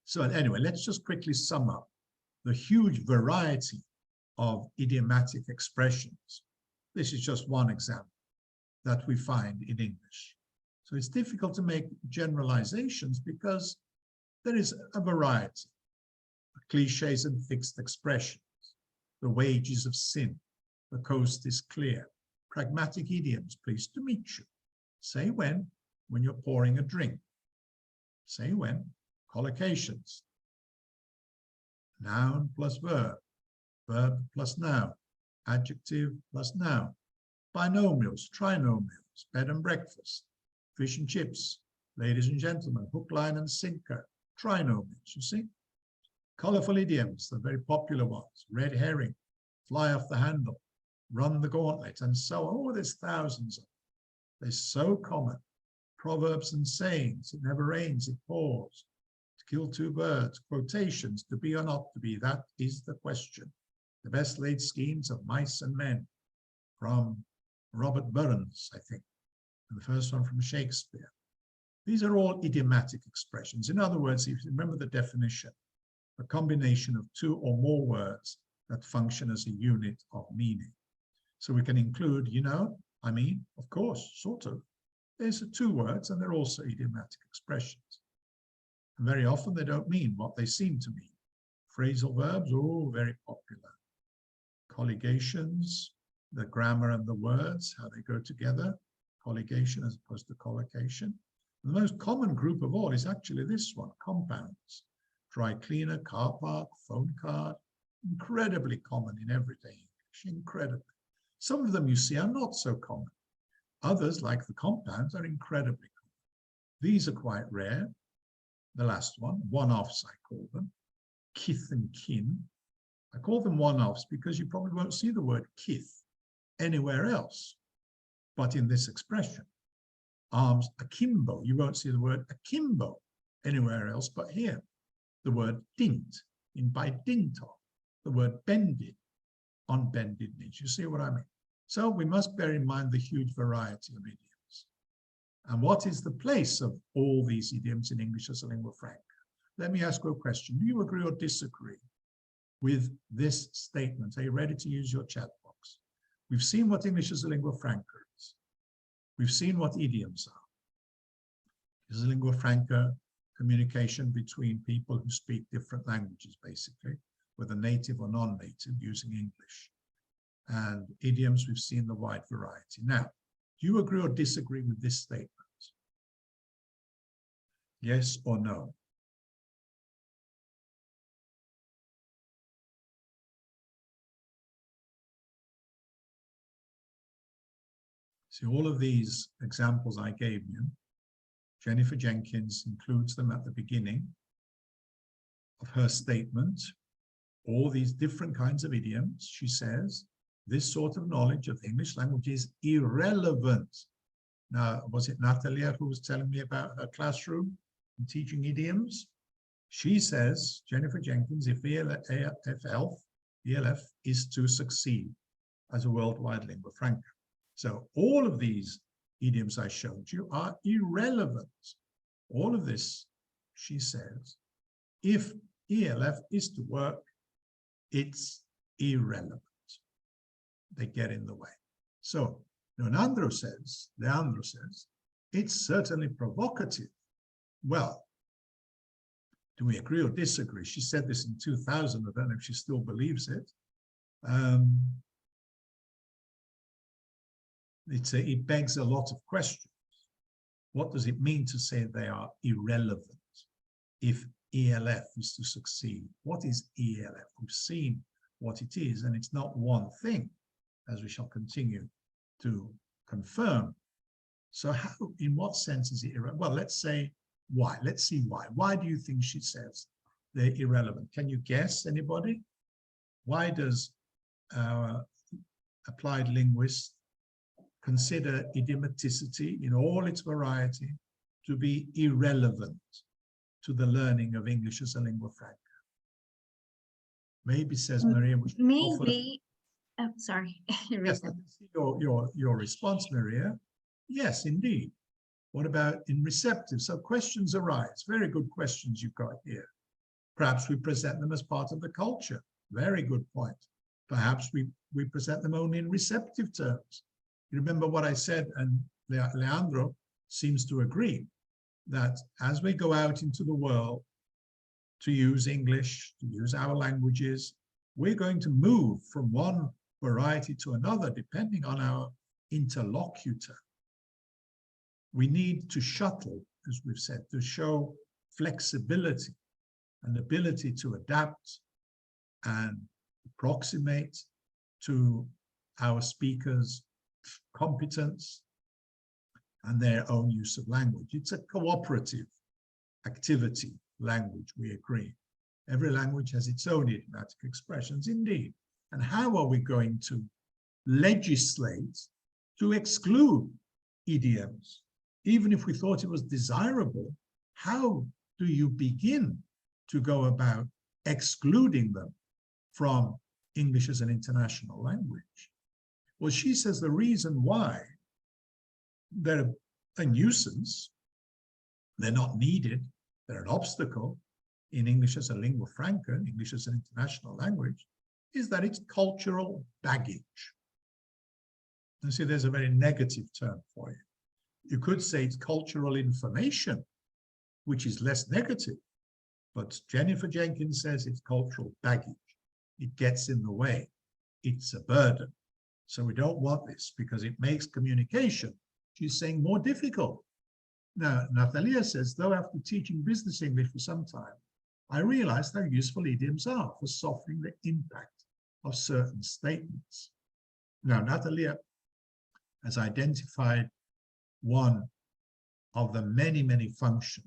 So anyway, let's just quickly sum up the huge variety of idiomatic expressions. This is just one example that we find in English. So it's difficult to make generalizations because there is a variety of cliches and fixed expressions. The wages of sin, the coast is clear. Pragmatic idioms, pleased to meet you. Say when you're pouring a drink. Say when, collocations. Noun plus verb, verb plus noun, adjective plus noun. Binomials, trinomials, bed and breakfast, fish and chips, ladies and gentlemen, hook, line, and sinker, Trinomials, you see. Colorful idioms, the very popular ones. Red herring, fly off the handle, run the gauntlet, and so on. Oh, there's thousands of them. They're so common. Proverbs and sayings, it never rains, it pours. To kill two birds, quotations, to be or not to be, that is the question. The best laid schemes of mice and men, from Robert Burns, I think, and the first one from Shakespeare. These are all idiomatic expressions. In other words, if you remember the definition, a combination of two or more words that function as a unit of meaning. So we can include, you know, I mean, of course, sort of. There's two words and they're also idiomatic expressions. And very often they don't mean what they seem to mean. Phrasal verbs, oh, very popular. Colligations, the grammar and the words, how they go together. Colligation as opposed to collocation. And the most common group of all is actually this one, compounds. Dry cleaner, car park, phone card. Incredibly common in everyday English, incredibly. Some of them you see are not so common. Others, like the compounds, are incredibly common. These are quite rare. The last one, one-offs I call them, kith and kin. I call them one-offs because you probably won't see the word kith anywhere else, but in this expression. Arms akimbo, you won't see the word akimbo anywhere else but here. The word dint, in by dint of, the word bended, on bended knees. You see what I mean? So we must bear in mind the huge variety of idioms. And what is the place of all these idioms in English as a lingua franca? Let me ask you a question. Do you agree or disagree with this statement? Are you ready to use your chat box? We've seen what English as a lingua franca is. We've seen what idioms are. As a lingua franca, communication between people who speak different languages, basically, whether native or non-native, using English. And idioms, we've seen the wide variety. Now, do you agree or disagree with this statement? Yes or no? See, all of these examples I gave you, Jennifer Jenkins includes them at the beginning of her statement. All these different kinds of idioms, she says, this sort of knowledge of the English language is irrelevant. Now, was it Natalia who was telling me about her classroom and teaching idioms? She says, Jennifer Jenkins, if ELF is to succeed as a worldwide lingua franca. So all of these idioms I showed you are irrelevant. All of this, she says, if ELF is to work, it's irrelevant. They get in the way. So Leandro says, it's certainly provocative. Well, do we agree or disagree? She said this in 2000. I don't know if she still believes it. It begs a lot of questions. What does it mean to say they are irrelevant if ELF is to succeed? What is ELF? We've seen what it is, and it's not one thing, as we shall continue to confirm. So how, in what sense is it irrelevant? Well, let's say why. Let's see why. Why do you think she says they're irrelevant? Can you guess, anybody? Why does our applied linguist consider idiomaticity in all its variety to be irrelevant to the learning of English as a lingua franca? Maybe, says Maria. Maybe. Oh, sorry. Yes, I can see your response, Maria. Yes, indeed. What about in receptive? So questions arise. Very good questions you've got here. Perhaps we present them as part of the culture. Very good point. Perhaps we present them only in receptive terms. You remember what I said, and Leandro seems to agree, that as we go out into the world to use English, to use our languages, we're going to move from one variety to another, depending on our interlocutor. We need to shuttle, as we've said, to show flexibility and ability to adapt and approximate to our speakers' competence and their own use of language. It's a cooperative activity, language, we agree. Every language has its own idiomatic expressions, indeed. And how are we going to legislate to exclude idioms? Even if we thought it was desirable, how do you begin to go about excluding them from English as an international language? Well, she says the reason why they're a nuisance, they're not needed, they're an obstacle in English as a lingua franca, English as an international language, is that it's cultural baggage. You see, there's a very negative term for you. You could say it's cultural information, which is less negative, but Jennifer Jenkins says it's cultural baggage. It gets in the way. It's a burden. So we don't want this because it makes communication, she's saying, more difficult. Now, Natalia says, though after teaching business English for some time, I realized how useful idioms are for softening the impact of certain statements. Now, Natalia has identified one of the many, many functions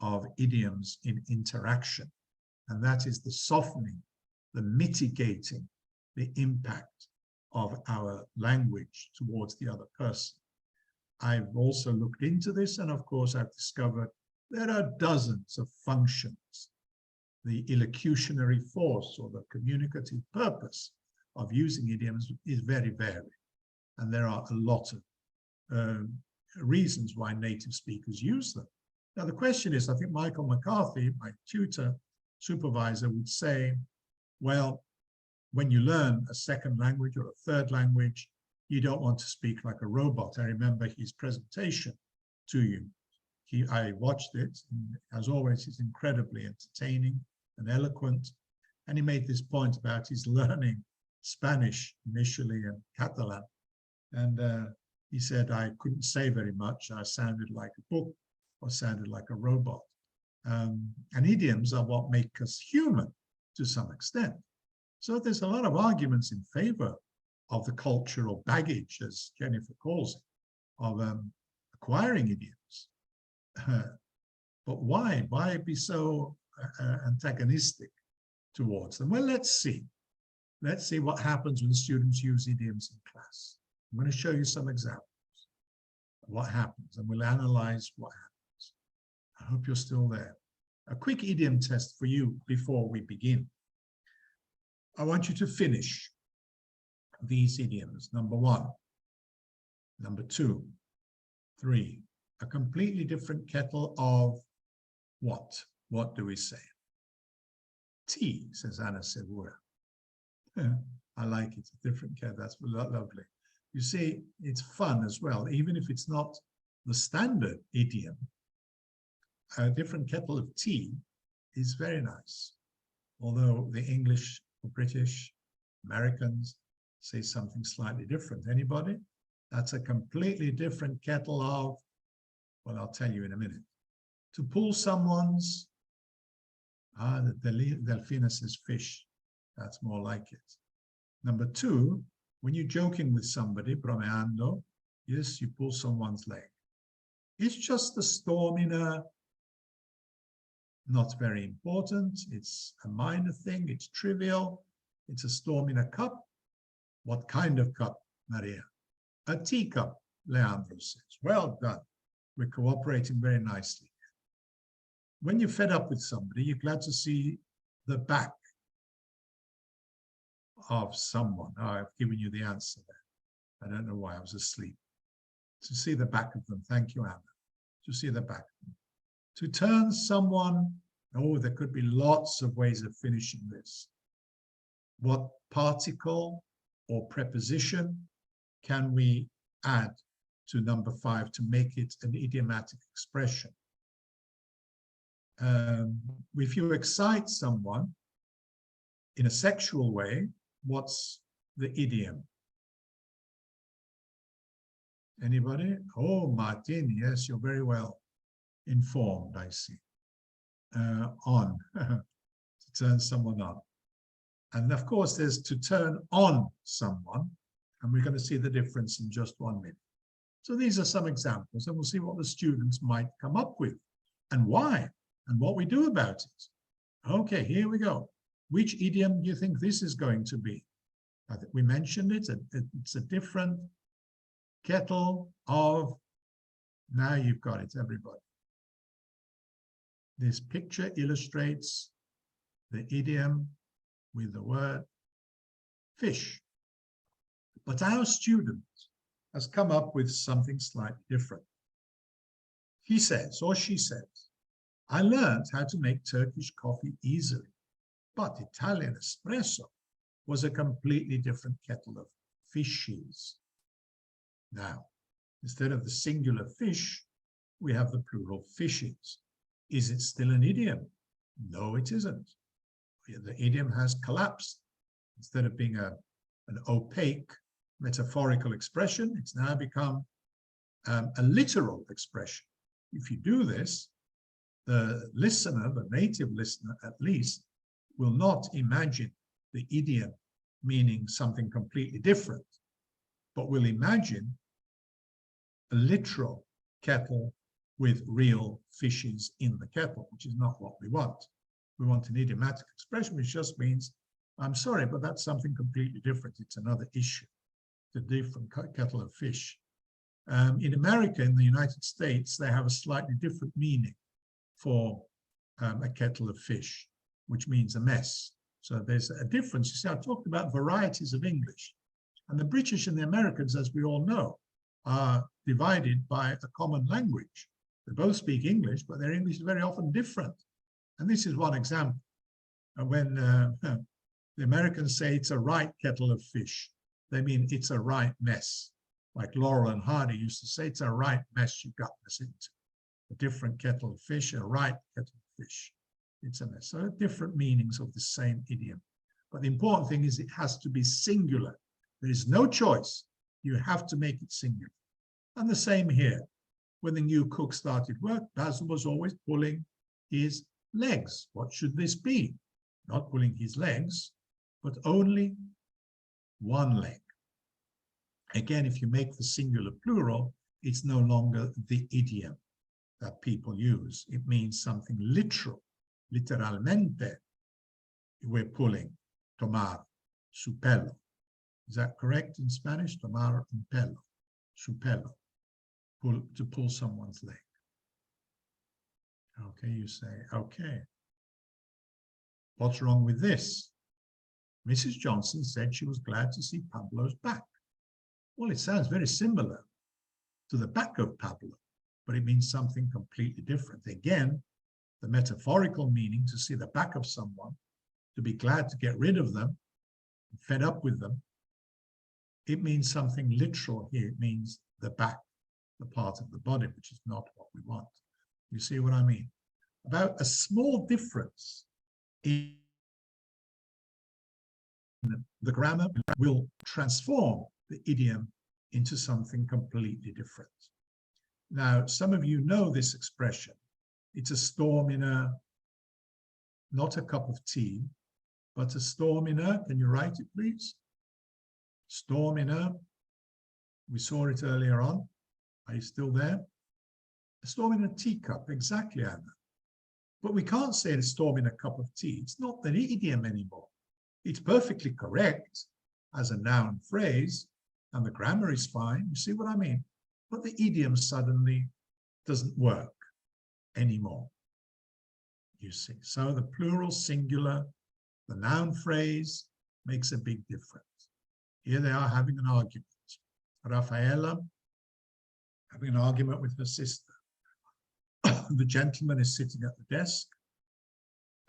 of idioms in interaction, and that is the softening, the mitigating the impact of our language towards the other person. I've also looked into this, and of course I've discovered there are dozens of functions. The elocutionary force or the communicative purpose of using idioms is very varied, and there are a lot of reasons why native speakers use them. Now the question is, I think Michael McCarthy, my tutor, supervisor, would say, well, when you learn a second language or a third language, you don't want to speak like a robot. I remember his presentation to you. I watched it, and as always, he's incredibly entertaining and eloquent. And he made this point about his learning Spanish initially and Catalan. And he said, I couldn't say very much. I sounded like a book or sounded like a robot. And idioms are what make us human to some extent. So there's a lot of arguments in favor of the cultural baggage, as Jennifer calls it, of acquiring idioms. But why? Why be so antagonistic towards them? Well, let's see. Let's see what happens when students use idioms in class. I'm going to show you some examples of what happens, and we'll analyze what happens. I hope you're still there. A quick idiom test for you before we begin. I want you to finish these idioms. Number 1, number 2, 3. A completely different kettle of what? What do we say? Tea, says Anna Sevura. I like it, a different kettle. That's lovely. You see, it's fun as well, even if it's not the standard idiom. A different kettle of tea is very nice. Although the English, or British, Americans say something slightly different. Anybody? That's a completely different kettle of, well, I'll tell you in a minute. To pull someone's, the Delfina says fish. That's more like it. Number 2, when you're joking with somebody, bromeando, yes, you pull someone's leg. It's just a storm in a, not very important. It's a minor thing. It's trivial. It's a storm in a cup. What kind of cup, Maria? A teacup, Leandro says. Well done. We're cooperating very nicely. When you're fed up with somebody, you're glad to see the back of someone. Oh, I've given you the answer there. I don't know why I was asleep. To see the back of them. Thank you, Anna. To see the back of them. To turn someone, oh, there could be lots of ways of finishing this. What particle or preposition can we add to number 5 to make it an idiomatic expression? If you excite someone in a sexual way, what's the idiom? Anybody? Oh, Martin, yes, you're very well informed, I see. On, to turn someone on. And of course, there's to turn on someone, and we're going to see the difference in just 1 minute. So these are some examples, and we'll see what the students might come up with and why. and what we do about it. Okay, here we go. Which idiom do you think this is going to be? I think we mentioned it. It's a different kettle of, now you've got it, everybody. This picture illustrates the idiom with the word fish. But our student has come up with something slightly different. He says, or she says, I learned how to make Turkish coffee easily, but Italian espresso was a completely different kettle of fishes. Now, instead of the singular fish, we have the plural fishes. Is it still an idiom? No, it isn't. The idiom has collapsed. Instead of being an opaque metaphorical expression, it's now become a literal expression. If you do this, the listener, the native listener at least, will not imagine the idiom meaning something completely different, but will imagine a literal kettle with real fishes in the kettle, which is not what we want. We want an idiomatic expression, which just means, I'm sorry, but that's something completely different. It's another issue, the different kettle of fish. In America, in the United States, they have a slightly different meaning for a kettle of fish, which means a mess. So there's a difference. You see, I talked about varieties of English, and the British and the Americans, as we all know, are divided by a common language. They both speak English, but their English is very often different. And this is one example. When the Americans say it's a right kettle of fish, they mean it's a right mess. Like Laurel and Hardy used to say, it's a right mess you got us into. A different kettle of fish, a right kettle of fish. It's a mess. So different meanings of the same idiom. But the important thing is it has to be singular. There is no choice. You have to make it singular. And the same here. When the new cook started work, Basil was always pulling his legs. What should this be? Not pulling his legs, but only one leg. Again, if you make the singular plural, it's no longer the idiom that people use. It means something literal. Literalmente, we're pulling, tomar su pelo. Is that correct in Spanish? Tomar un pelo, su pelo, to pull someone's leg. Okay, you say, okay. What's wrong with this? Mrs. Johnson said she was glad to see Pablo's back. Well, it sounds very similar to the back of Pablo, but it means something completely different. Again, the metaphorical meaning to see the back of someone, to be glad to get rid of them, fed up with them, it means something literal here. It means the back, the part of the body, which is not what we want. You see what I mean? About a small difference in the grammar will transform the idiom into something completely different. Now, some of you know this expression. It's a storm in a, not a cup of tea, but a storm in a, can you write it, please? Storm in a, we saw it earlier on. Are you still there? A storm in a teacup, exactly, Anna. But we can't say a storm in a cup of tea. It's not the idiom anymore. It's perfectly correct as a noun phrase, and the grammar is fine. You see what I mean? But the idiom suddenly doesn't work anymore. You see, so the plural singular, the noun phrase makes a big difference. Here they are having an argument. Rafaela having an argument with her sister. The gentleman is sitting at the desk,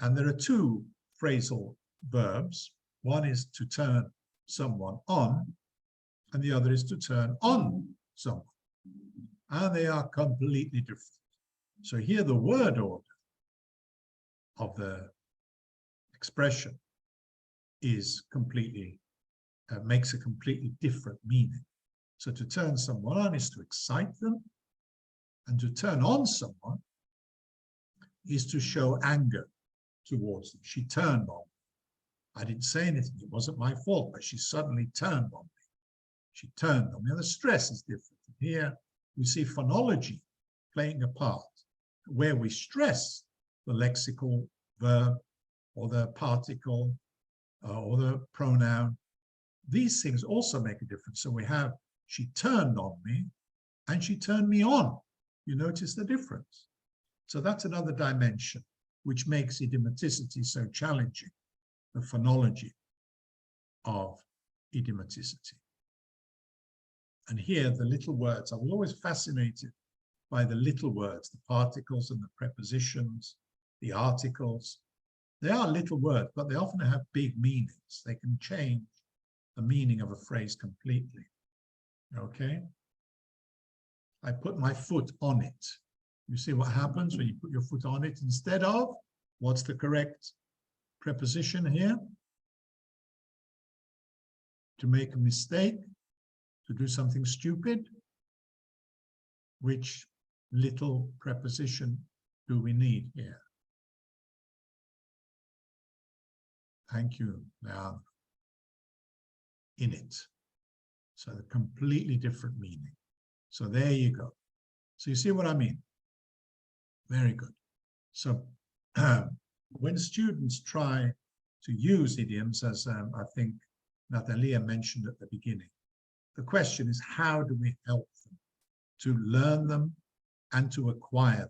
and there are two phrasal verbs. One is to turn someone on, and the other is to turn on someone. And they are completely different. So here the word order of the expression is completely, makes a completely different meaning. So to turn someone on is to excite them, and to turn on someone is to show anger towards them. She turned on me. I didn't say anything. It wasn't my fault, but she suddenly turned on me. She turned on me. And the stress is different. Here we see phonology playing a part. Where we stress the lexical verb or the particle or the pronoun. These things also make a difference. So we have, she turned on me and she turned me on. You notice the difference. So that's another dimension which makes idiomaticity so challenging, the phonology of idiomaticity. And here, the little words, I was always fascinated by the little words, the particles and the prepositions, the articles. They are little words, but they often have big meanings. They can change the meaning of a phrase completely. Okay? I put my foot on it. You see what happens when you put your foot on it instead of, what's the correct preposition here? To make a mistake, to do something stupid. Which little preposition do we need here? Thank you, Leandro. In it. So a completely different meaning. So there you go. So you see what I mean? Very good. So when students try to use idioms, as I think Natalia mentioned at the beginning, the question is, how do we help them to learn them and to acquire them?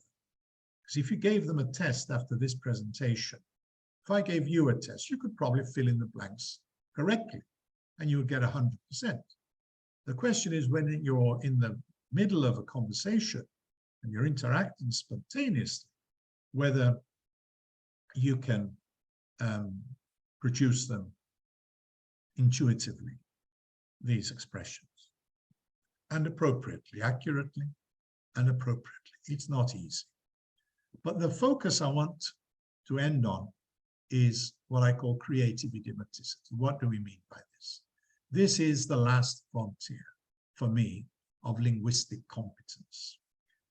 Because if you gave them a test after this presentation, if I gave you a test, you could probably fill in the blanks correctly and you would get 100%. The question is, when you're in the middle of a conversation and you're interacting spontaneously, whether you can produce them intuitively, these expressions, and appropriately, accurately and appropriately. It's not easy. But the focus I want to end on is what I call creative idiomaticity. What do we mean by this? This is the last frontier, for me, of linguistic competence.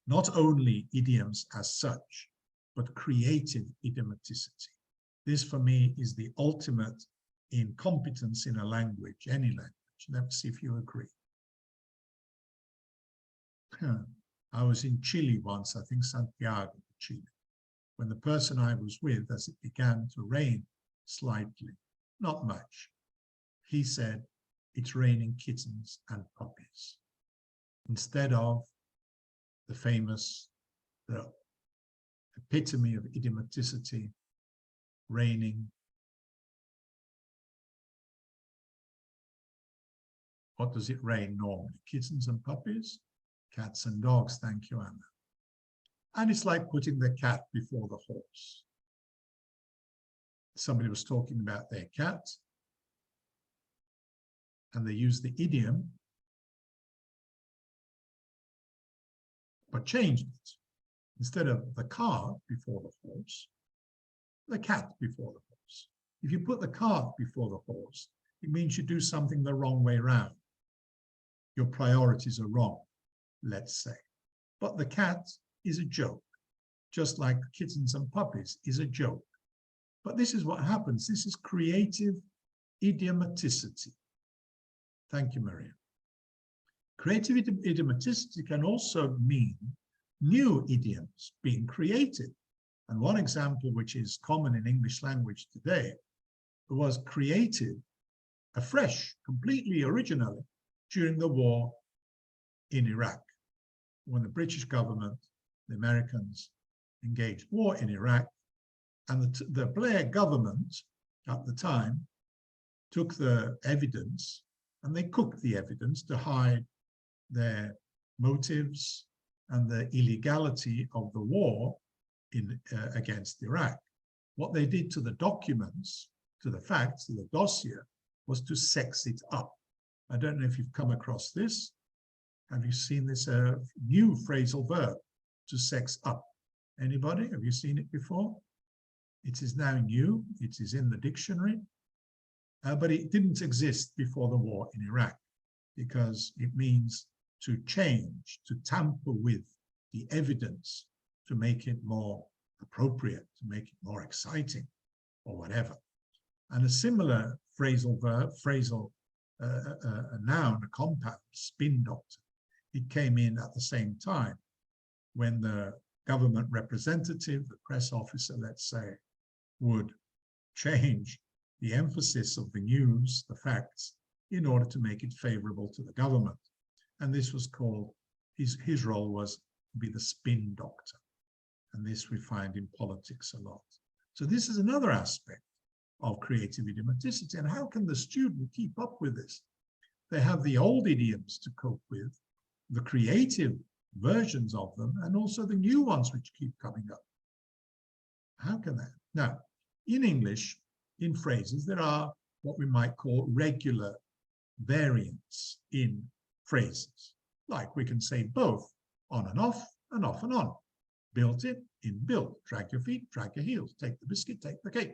Not only idioms as such, but creative idiomaticity. This, for me, is the ultimate in competence in a language, any language. Let's see if you agree. I was in Chile once, I think Santiago, Chile, when the person I was with, as it began to rain slightly, not much, he said, "It's raining kittens and puppies," instead of the famous, the epitome of idiomaticity, raining. What does it rain normally? Kittens and puppies? Cats and dogs, thank you, Anna. And it's like putting the cat before the horse. Somebody was talking about their cat, and they used the idiom, but changed it. Instead of the cart before the horse, the cat before the horse. If you put the cart before the horse, it means you do something the wrong way round. Your priorities are wrong, let's say. But the cat is a joke, just like kittens and puppies is a joke. But this is what happens. This is creative idiomaticity. Thank you, Maria. Creative idiomaticity can also mean new idioms being created. And one example, which is common in English language today, was created afresh, completely originally, during the war in Iraq. When the British government, the Americans, engaged war in Iraq, and the Blair government at the time took the evidence and they cooked the evidence to hide their motives and the illegality of the war against Iraq. What they did to the documents, to the facts, to the dossier, was to sex it up. I don't know if you've come across this. Have you seen this new phrasal verb, to sex up? Anybody? Have you seen it before? It is now new. It is in the dictionary. But it didn't exist before the war in Iraq, because it means to change, to tamper with the evidence, to make it more appropriate, to make it more exciting, or whatever. And a similar phrasal verb, a noun, a compound, spin doctor, it came in at the same time when the government representative, the press officer, let's say, would change the emphasis of the news, the facts, in order to make it favorable to the government. And this was called, his role was to be the spin doctor. And this we find in politics a lot. So this is another aspect of creative idiomaticity. And how can the student keep up with this? They have the old idioms to cope with, the creative versions of them, and also the new ones which keep coming up. How can that? Now, in English, in phrases, there are what we might call regular variants in phrases. Like we can say both, on and off and on. Built it, in built, drag your feet, drag your heels, take the biscuit, take the cake.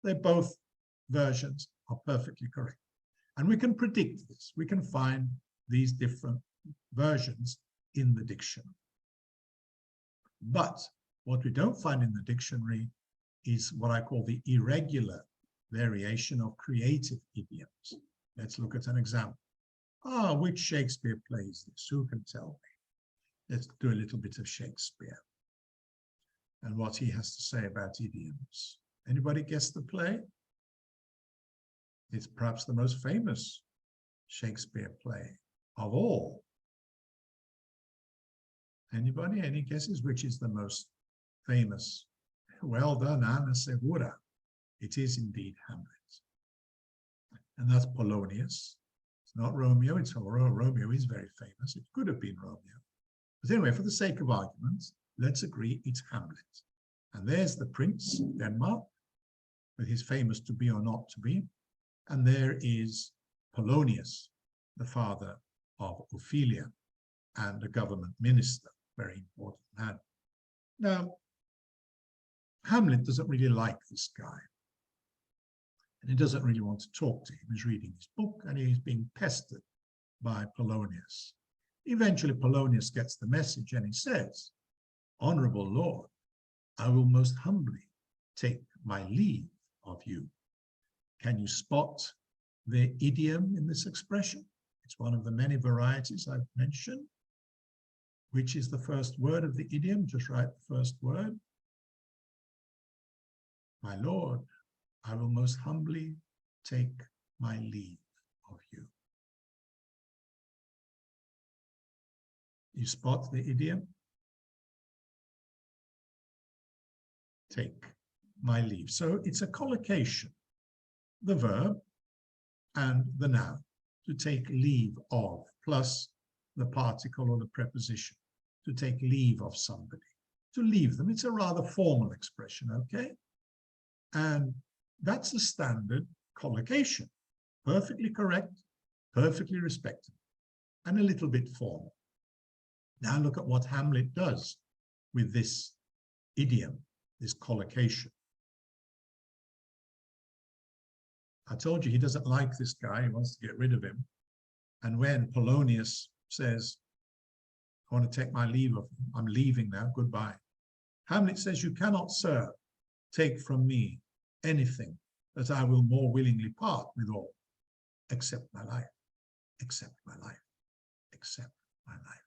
They're both versions are perfectly correct. And we can predict this. We can find these different versions in the dictionary. But what we don't find in the dictionary is what I call the irregular variation of creative idioms. Let's look at an example. Which Shakespeare play is this? Who can tell me? Let's do a little bit of Shakespeare and what he has to say about idioms. Anybody guess the play? It's perhaps the most famous Shakespeare play of all. Anybody? Any guesses which is the most famous? Well done, Anna Segura. It is indeed Hamlet. And that's Polonius. It's not Romeo. It's Romeo is very famous. It could have been Romeo. But anyway, for the sake of argument, let's agree it's Hamlet. And there's the Prince, Denmark, with his famous to be or not to be. And there is Polonius, the father of Ophelia, and a government minister, very important man. Now, Hamlet doesn't really like this guy. And he doesn't really want to talk to him. He's reading his book and he's being pestered by Polonius. Eventually, Polonius gets the message and he says, "Honorable Lord, I will most humbly take my leave of you." Can you spot the idiom in this expression? It's one of the many varieties I've mentioned. Which is the first word of the idiom? Just write the first word. My Lord, I will most humbly take my leave of you. You spot the idiom? Take my leave. So it's a collocation. The verb and the noun, to take leave of, plus the particle or the preposition, to take leave of somebody, to leave them. It's a rather formal expression, okay? And that's a standard collocation, perfectly correct, perfectly respectable, and a little bit formal. Now look at what Hamlet does with this idiom, this collocation. I told you he doesn't like this guy, he wants to get rid of him. And when Polonius says, "I want to take my leave of him, I'm leaving now, goodbye," Hamlet says, "You cannot, sir, take from me anything that I will more willingly part with all, except my life, except my life, except my life."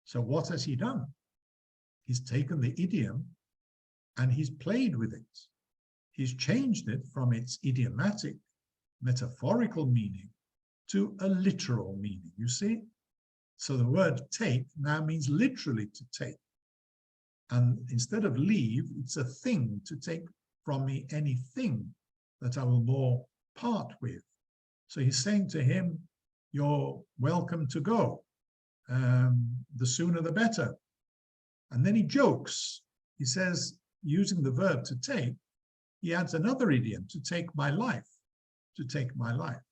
So what has he done? He's taken the idiom and he's played with it. He's changed it from its idiomatic, metaphorical meaning to a literal meaning, you see? So the word take now means literally to take. And instead of leave, it's a thing, to take from me anything that I will more part with. So he's saying to him, "You're welcome to go. The sooner the better." And then he jokes. He says, using the verb to take, he adds another idiom, "to take my life," to take my life.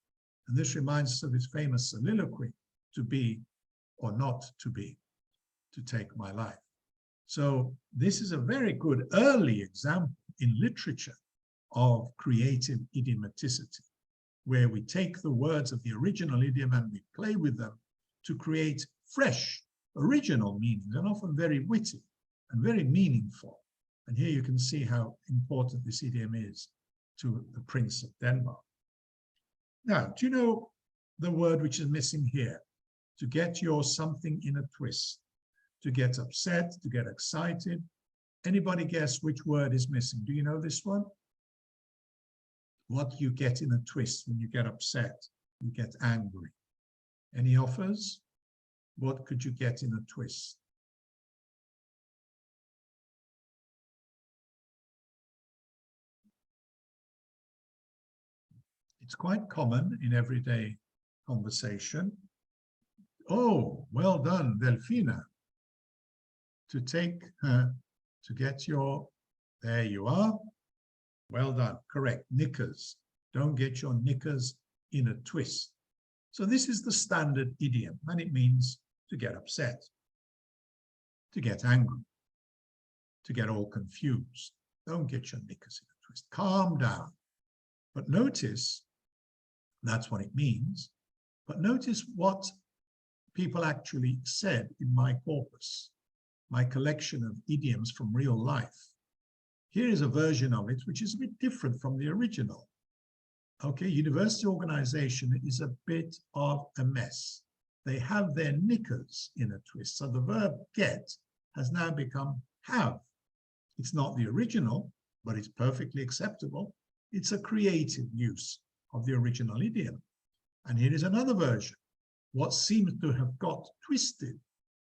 And this reminds us of his famous soliloquy, "to be or not to be, to take my life." So this is a very good early example in literature of creative idiomaticity, where we take the words of the original idiom and we play with them to create fresh, original meanings, and often very witty and very meaningful. And here you can see how important this idiom is to the Prince of Denmark. Now, do you know the word which is missing here? To get your something in a twist, to get upset, to get excited. Anybody guess which word is missing? Do you know this one? What you get in a twist when you get upset, you get angry. Any offers? What could you get in a twist? It's quite common in everyday conversation. Oh, well done, Delfina. To take, to get your, there you are. Well done, correct, knickers. Don't get your knickers in a twist. So this is the standard idiom, and it means to get upset, to get angry, to get all confused. Don't get your knickers in a twist. Calm down. But notice, that's what it means. But notice what people actually said in my corpus, my collection of idioms from real life. Here is a version of it which is a bit different from the original. Okay, university organization is a bit of a mess. They have their knickers in a twist. So the verb get has now become have. It's not the original, but it's perfectly acceptable. It's a creative use of the original idiom. And here is another version. What seems to have got twisted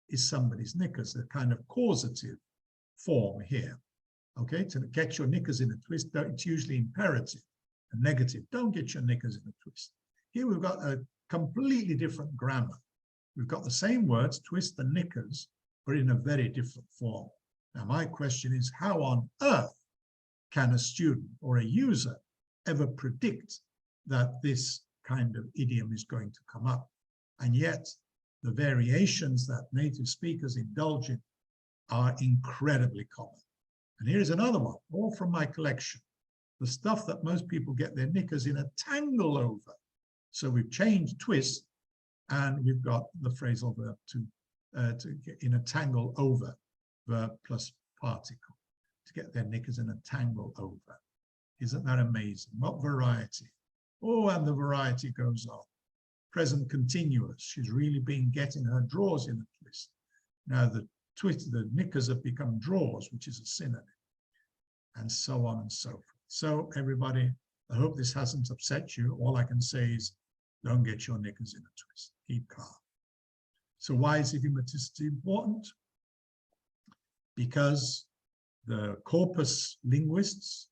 is somebody's knickers, a kind of causative form here. Okay, to get your knickers in a twist, it's usually imperative and negative. Don't get your knickers in a twist. Here we've got a completely different grammar. We've got the same words, twist and knickers, but in a very different form. Now, my question is, how on earth can a student or a user ever predict that this kind of idiom is going to come up? And yet, the variations that native speakers indulge in are incredibly common. And here's another one, all from my collection. The stuff that most people get their knickers in a tangle over. So we've changed twist, and we've got the phrasal verb to get in a tangle over, verb plus particle, to get their knickers in a tangle over. Isn't that amazing? What variety? Oh, and the variety goes on. Present continuous. She's really been getting her drawers in a twist. Now the knickers have become drawers, which is a synonym, and so on and so forth. So everybody, I hope this hasn't upset you. All I can say is, don't get your knickers in a twist. Keep calm. So why is idiomaticity important? Because the corpus linguists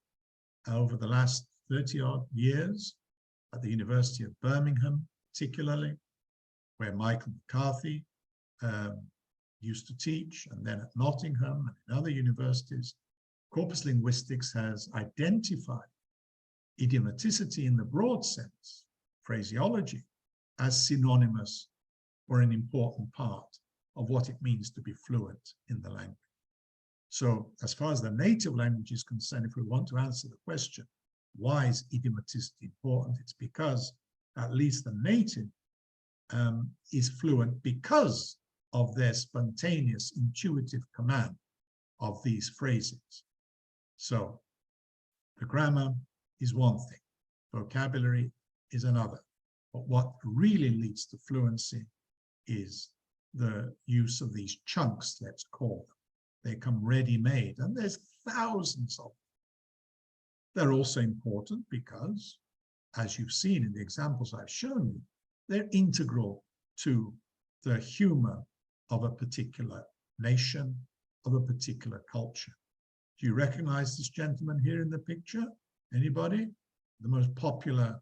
over the last 30-odd years at the University of Birmingham, particularly, where Michael McCarthy used to teach, and then at Nottingham and in other universities, corpus linguistics has identified idiomaticity in the broad sense, phraseology, as synonymous or an important part of what it means to be fluent in the language. So as far as the native language is concerned, if we want to answer the question, why is idiomaticity important? It's because at least the native is fluent because of their spontaneous, intuitive command of these phrases. So the grammar is one thing, vocabulary is another. But what really leads to fluency is the use of these chunks, let's call them. They come ready-made, and there's thousands of them. They're also important because, as you've seen in the examples I've shown you, they're integral to the humor of a particular nation, of a particular culture. Do you recognize this gentleman here in the picture? Anybody? The most popular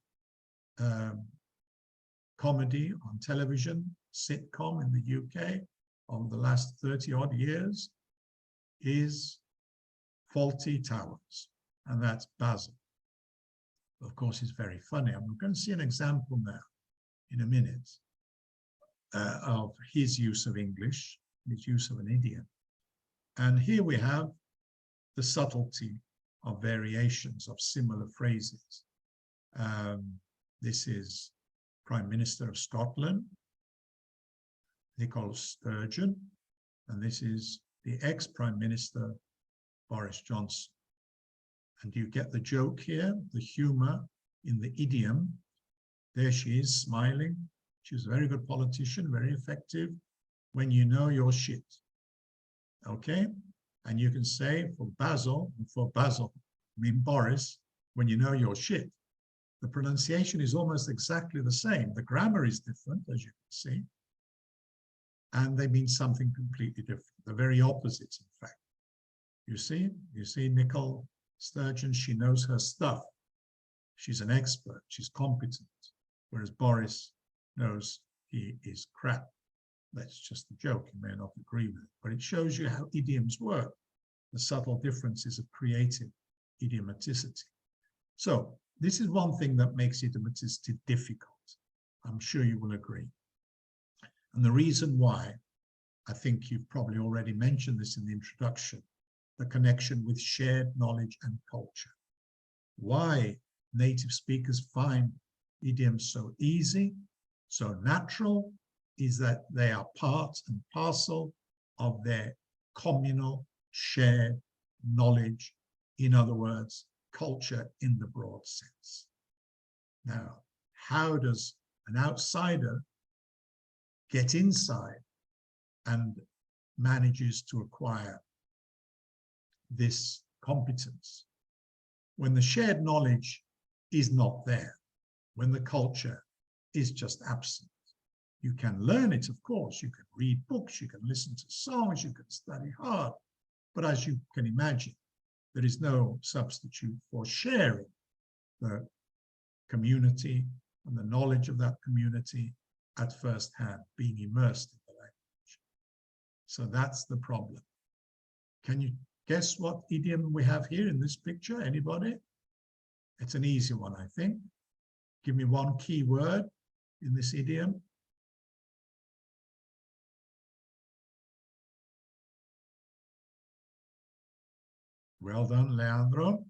comedy on television, sitcom in the UK of the last 30-odd years is Faulty Towers, and that's Basil. Of course, it's very funny. And we're going to see an example now in a minute of his use of English, his use of an idiom. And here we have the subtlety of variations of similar phrases. This is Prime Minister of Scotland, Nicola Sturgeon, and this is the ex-Prime Minister, Boris Johnson. And you get the joke here, the humor in the idiom. There she is, smiling. She was a very good politician, very effective. When you know your shit. Okay? And you can say for Basil, I mean Boris, when you know your shit. The pronunciation is almost exactly the same. The grammar is different, as you can see. And they mean something completely different. The very opposites, in fact. You see Nicole Sturgeon, she knows her stuff. She's an expert, she's competent. Whereas Boris knows he is crap. That's just a joke, you may not agree with it, but it shows you how idioms work, the subtle differences of creative idiomaticity. So this is one thing that makes idiomaticity difficult. I'm sure you will agree. And the reason why, I think you've probably already mentioned this in the introduction, the connection with shared knowledge and culture. Why native speakers find idioms so easy, so natural, is that they are part and parcel of their communal, shared knowledge. In other words, culture in the broad sense. Now, how does an outsider get inside and manages to acquire this competence when the shared knowledge is not there, when the culture is just absent? You can learn it, of course. You can read books, you can listen to songs, you can study hard. But as you can imagine, there is no substitute for sharing the community and the knowledge of that community at first hand, being immersed in the language. So that's the problem. Can you guess what idiom we have here in this picture? Anybody? It's an easy one, I think. Give me one key word in this idiom. Well done, Leandro.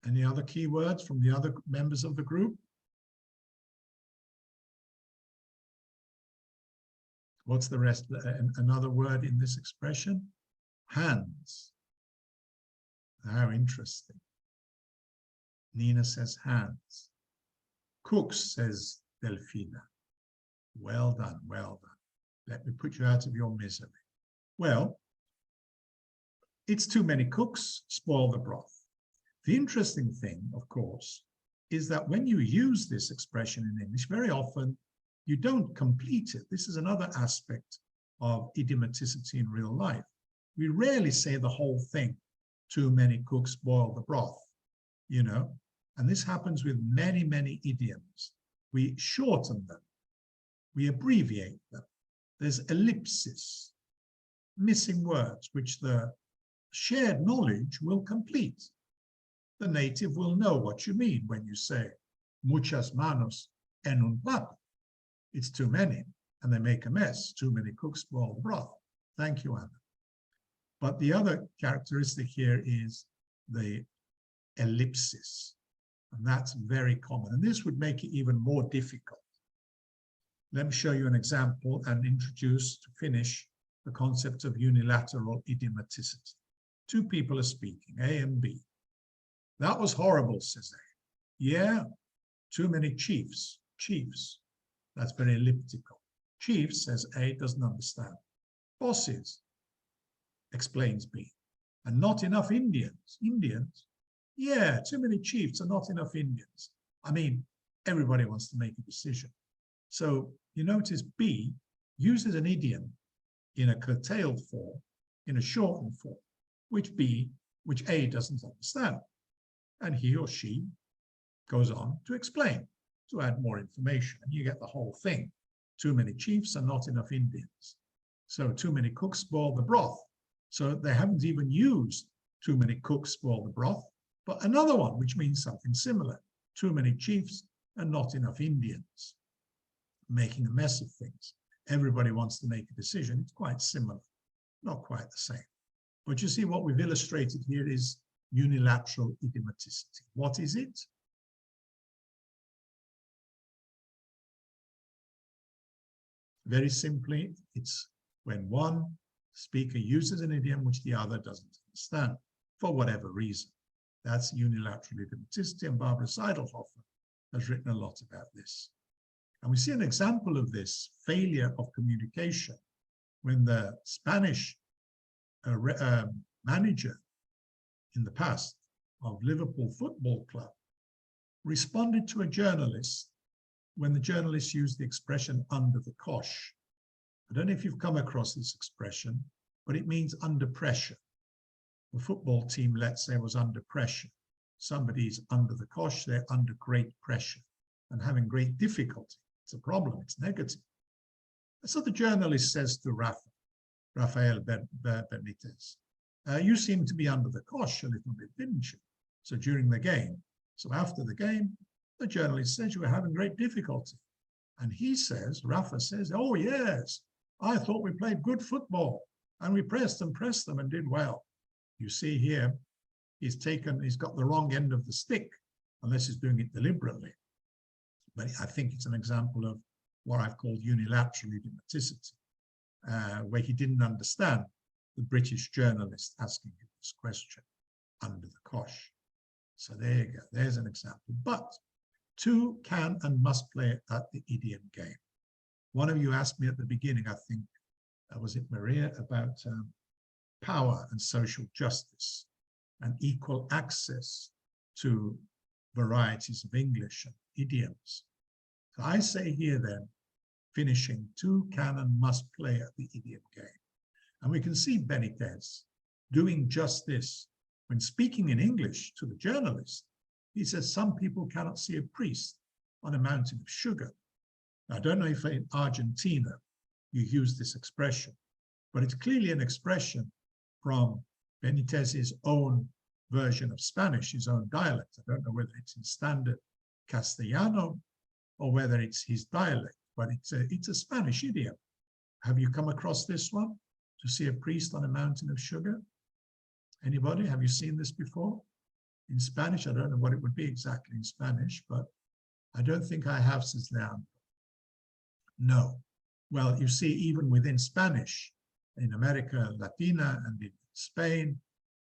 Any other key words from the other members of the group? What's the rest? Another word in this expression? Hands. How interesting. Nina says hands. Cooks, says Delfina. Well done, well done. Let me put you out of your misery. Well, it's too many cooks spoil the broth. The interesting thing, of course, is that when you use this expression in English, very often you don't complete it. This is another aspect of idiomaticity in real life. We rarely say the whole thing, too many cooks spoil the broth, you know, and this happens with many, many idioms. We shorten them, we abbreviate them. There's ellipsis, missing words, which the shared knowledge will complete. The native will know what you mean when you say muchas manos en un plato. It's too many, and they make a mess. Too many cooks spoil the broth. Thank you, Anna. But the other characteristic here is the ellipsis, and that's very common. And this would make it even more difficult. Let me show you an example and introduce, to finish, the concept of unilateral idiomaticity. Two people are speaking, A and B. That was horrible, says A. Yeah, too many chiefs. Chiefs. That's very elliptical. Chiefs, says A, doesn't understand. Bosses, explains B. And not enough Indians. Indians? Yeah, too many chiefs and not enough Indians. I mean, everybody wants to make a decision. So you notice B uses an idiom in a curtailed form, in a shortened form, which A doesn't understand. And he or she goes on to explain, to add more information, and you get the whole thing. Too many chiefs and not enough Indians. So too many cooks spoil the broth. So they haven't even used too many cooks spoil the broth, but another one, which means something similar. Too many chiefs and not enough Indians. Making a mess of things. Everybody wants to make a decision. It's quite similar, not quite the same. But you see, what we've illustrated here is unilateral idiomaticity. What is it? Very simply, it's when one speaker uses an idiom which the other doesn't understand for whatever reason. That's unilateral idiomaticity, and Barbara Seidelhofer has written a lot about this. And we see an example of this failure of communication when the Spanish manager in the past of Liverpool Football Club responded to a journalist when the journalist used the expression under the cosh. I don't know if you've come across this expression, but it means under pressure. The football team, let's say, was under pressure. Somebody's under the cosh, they're under great pressure and having great difficulty. It's a problem, it's negative. So the journalist says to Rafael Benitez, you seem to be under the cosh a little bit, didn't you? So during the game. So after the game, the journalist says you were having great difficulty. And he says, Rafa says, oh yes, I thought we played good football and we pressed them and did well. You see here, he's got the wrong end of the stick, unless he's doing it deliberately. But I think it's an example of what I've called unilateral idiomaticity, where he didn't understand the British journalist asking him this question under the cosh. So there you go, there's an example. But two can and must play at the idiom game. One of you asked me at the beginning, I think, was it Maria, about power and social justice and equal access to varieties of English and idioms. So I say here then, finishing, two can and must play at the idiom game. And we can see Benitez doing just this. When speaking in English to the journalist, he says some people cannot see a priest on a mountain of sugar. Now, I don't know if in Argentina you use this expression, but it's clearly an expression from Benitez's own version of Spanish, his own dialect. I don't know whether it's in standard Castellano or whether it's his dialect, but it's a Spanish idiom. Have you come across this one? To see a priest on a mountain of sugar? Anybody? Have you seen this before? In Spanish, I don't know what it would be exactly in Spanish, but I don't think I have, says Leandro. No. Well, you see, even within Spanish, in America Latina and in Spain,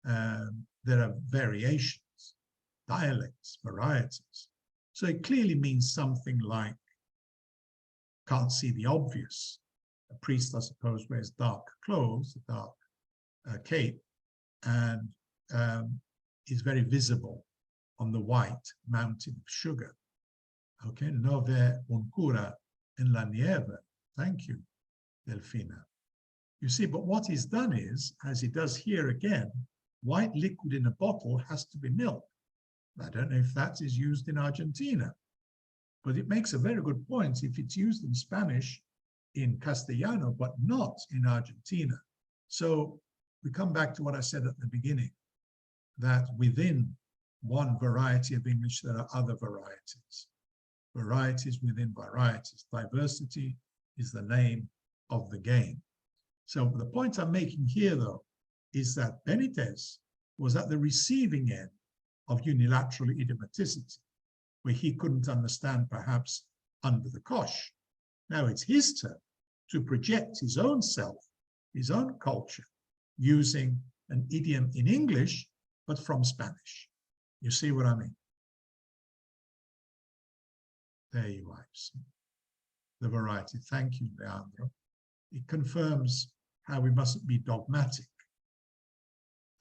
there are variations, dialects, varieties. So it clearly means something like, can't see the obvious. A priest, I suppose, wears dark clothes, a dark cape, and is very visible on the white mountain of sugar. Okay, no ve un cura en la nieve. Thank you, Delfina. You see, but what he's done is, as he does here again, white liquid in a bottle has to be milk. I don't know if that is used in Argentina, but it makes a very good point if it's used in Spanish, in Castellano, but not in Argentina. So we come back to what I said at the beginning, that within one variety of English, there are other varieties. Varieties within varieties. Diversity is the name of the game. So the point I'm making here, though, is that Benitez was at the receiving end of unilateral idiomaticity, where he couldn't understand perhaps under the cosh. Now it's his turn to project his own self, his own culture, using an idiom in English, but from Spanish. You see what I mean? There you are. The variety. Thank you, Leandro. It confirms how we mustn't be dogmatic.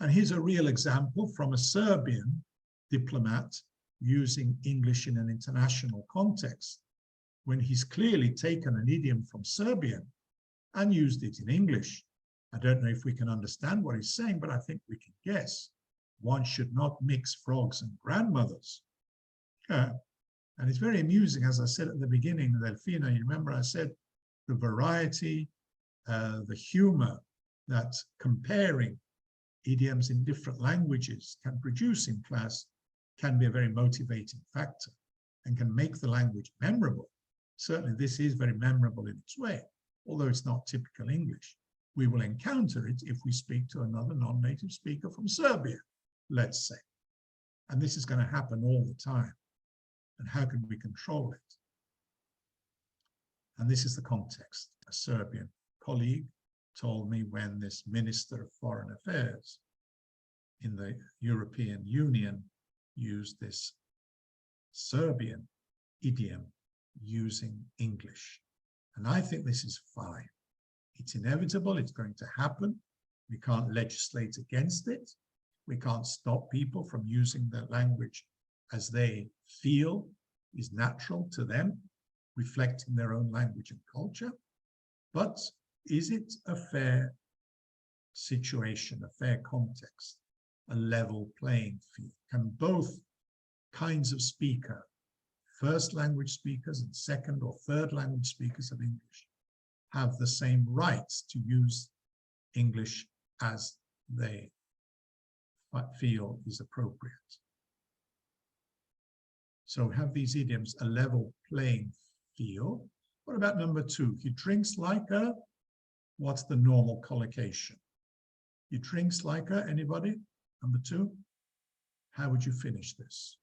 And here's a real example from a Serbian diplomat using English in an international context, when he's clearly taken an idiom from Serbian and used it in English. I don't know if we can understand what he's saying, but I think we can guess. One should not mix frogs and grandmothers. And it's very amusing, as I said at the beginning, Delfina, you remember I said the variety, the humor that comparing idioms in different languages can produce in class can be a very motivating factor and can make the language memorable. Certainly this is very memorable in its way, although it's not typical English. We will encounter it if we speak to another non-native speaker from Serbia, let's say. And this is going to happen all the time. And how can we control it? And this is the context. A Serbian colleague told me when this Minister of Foreign Affairs in the European Union used this Serbian idiom using English. And I think this is fine. It's inevitable, it's going to happen. We can't legislate against it. We can't stop people from using their language as they feel is natural to them, reflecting their own language and culture. But is it a fair situation, a fair context, a level playing field? Can both kinds of speaker, first language speakers and second or third language speakers of English, have the same rights to use English as they feel is appropriate? So have these idioms a level playing field? What about number 2? He drinks like a, what's the normal collocation? He drinks like a, anybody? Number 2? How would you finish this?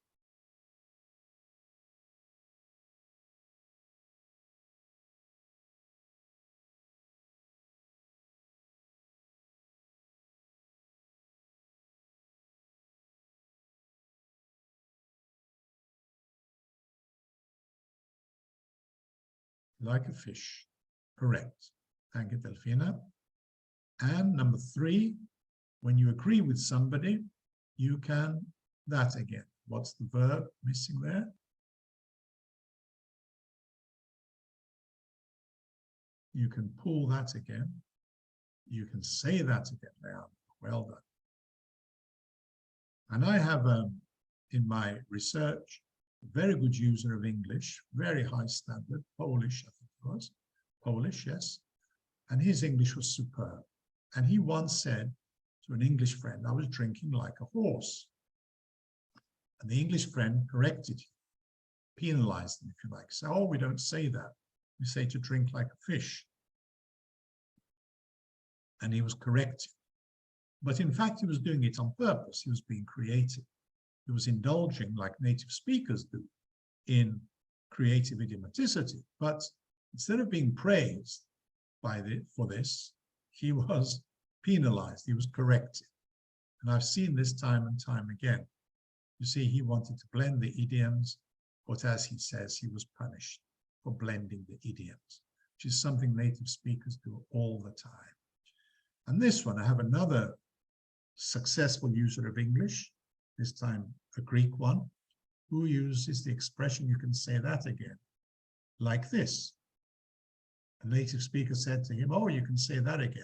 Like a fish. Correct. Thank you, Delfina. And number 3, when you agree with somebody, you can, that again. What's the verb missing there? You can pull that again. You can say that again. Now, well done. And I have, in my research, a very good user of English, very high standard, Polish, I think it was. Polish, yes. And his English was superb. And he once said to an English friend, I was drinking like a horse. And the English friend corrected him, penalized him, if you like. So, oh, we don't say that. We say to drink like a fish. And he was corrected. But in fact, he was doing it on purpose. He was being creative. He was indulging, like native speakers do, in creative idiomaticity. But instead of being praised for this, he was penalized. He was corrected. And I've seen this time and time again. You see, he wanted to blend the idioms, but as he says, he was punished for blending the idioms, which is something native speakers do all the time. And this one, I have another successful user of English, this time a Greek one, who uses the expression, you can say that again, like this. A native speaker said to him, oh, you can say that again,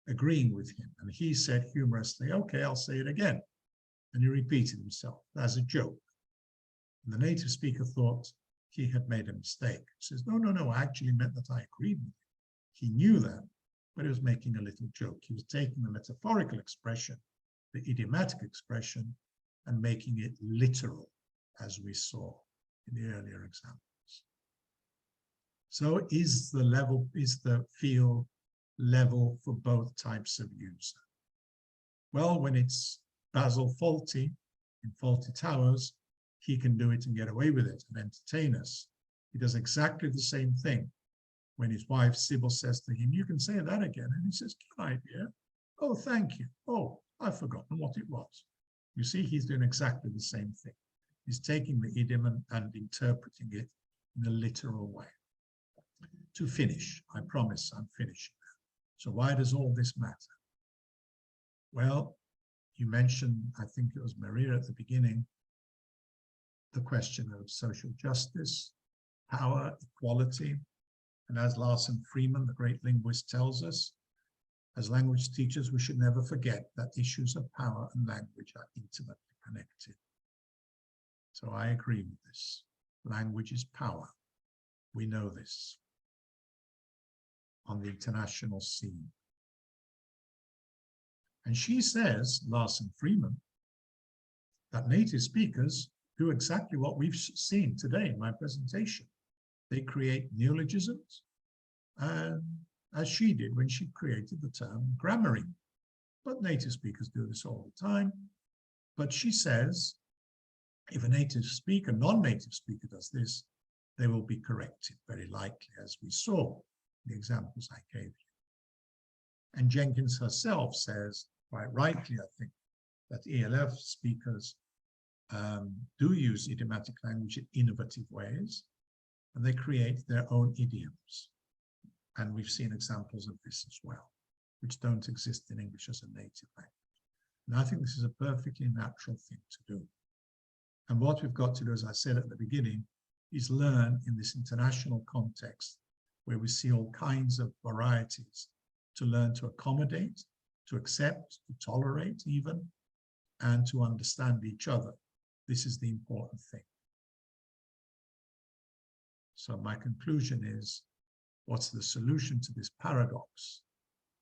agreeing with him. And he said humorously, okay, I'll say it again. And he repeated himself as a joke. And the native speaker thought he had made a mistake. He says, no, no, no, I actually meant that I agreed with you. He knew that, but he was making a little joke. He was taking the metaphorical expression, the idiomatic expression, and making it literal, as we saw in the earlier examples. So is the field level for both types of user? Well, when it's Basil Fawlty in Fawlty Towers, he can do it and get away with it and entertain us. He does exactly the same thing when his wife Sybil says to him, you can say that again. And he says, can I, dear? Oh, thank you. Oh, I've forgotten what it was. You see, he's doing exactly the same thing. He's taking the idiom and interpreting it in a literal way. To finish, I promise I'm finishing. So why does all this matter? Well, you mentioned, I think it was Maria at the beginning, the question of social justice, power, equality. And as Larson Freeman, the great linguist, tells us, as language teachers, we should never forget that issues of power and language are intimately connected. So I agree with this. Language is power. We know this on the international scene. And she says, Larson Freeman, that native speakers do exactly what we've seen today in my presentation. They create neologisms, as she did when she created the term grammaring. But native speakers do this all the time. But she says, if a native speaker, non-native speaker does this, they will be corrected, very likely, as we saw in the examples I gave you. And Jenkins herself says, quite rightly, I think, that ELF speakers do use idiomatic language in innovative ways, and they create their own idioms. And we've seen examples of this as well. which don't exist in English as a native language. And I think this is a perfectly natural thing to do. And what we've got to do, as I said at the beginning, is learn in this international context where we see all kinds of varieties, to learn to accommodate, to accept, to tolerate even, and to understand each other. This is the important thing. So my conclusion is, what's the solution to this paradox,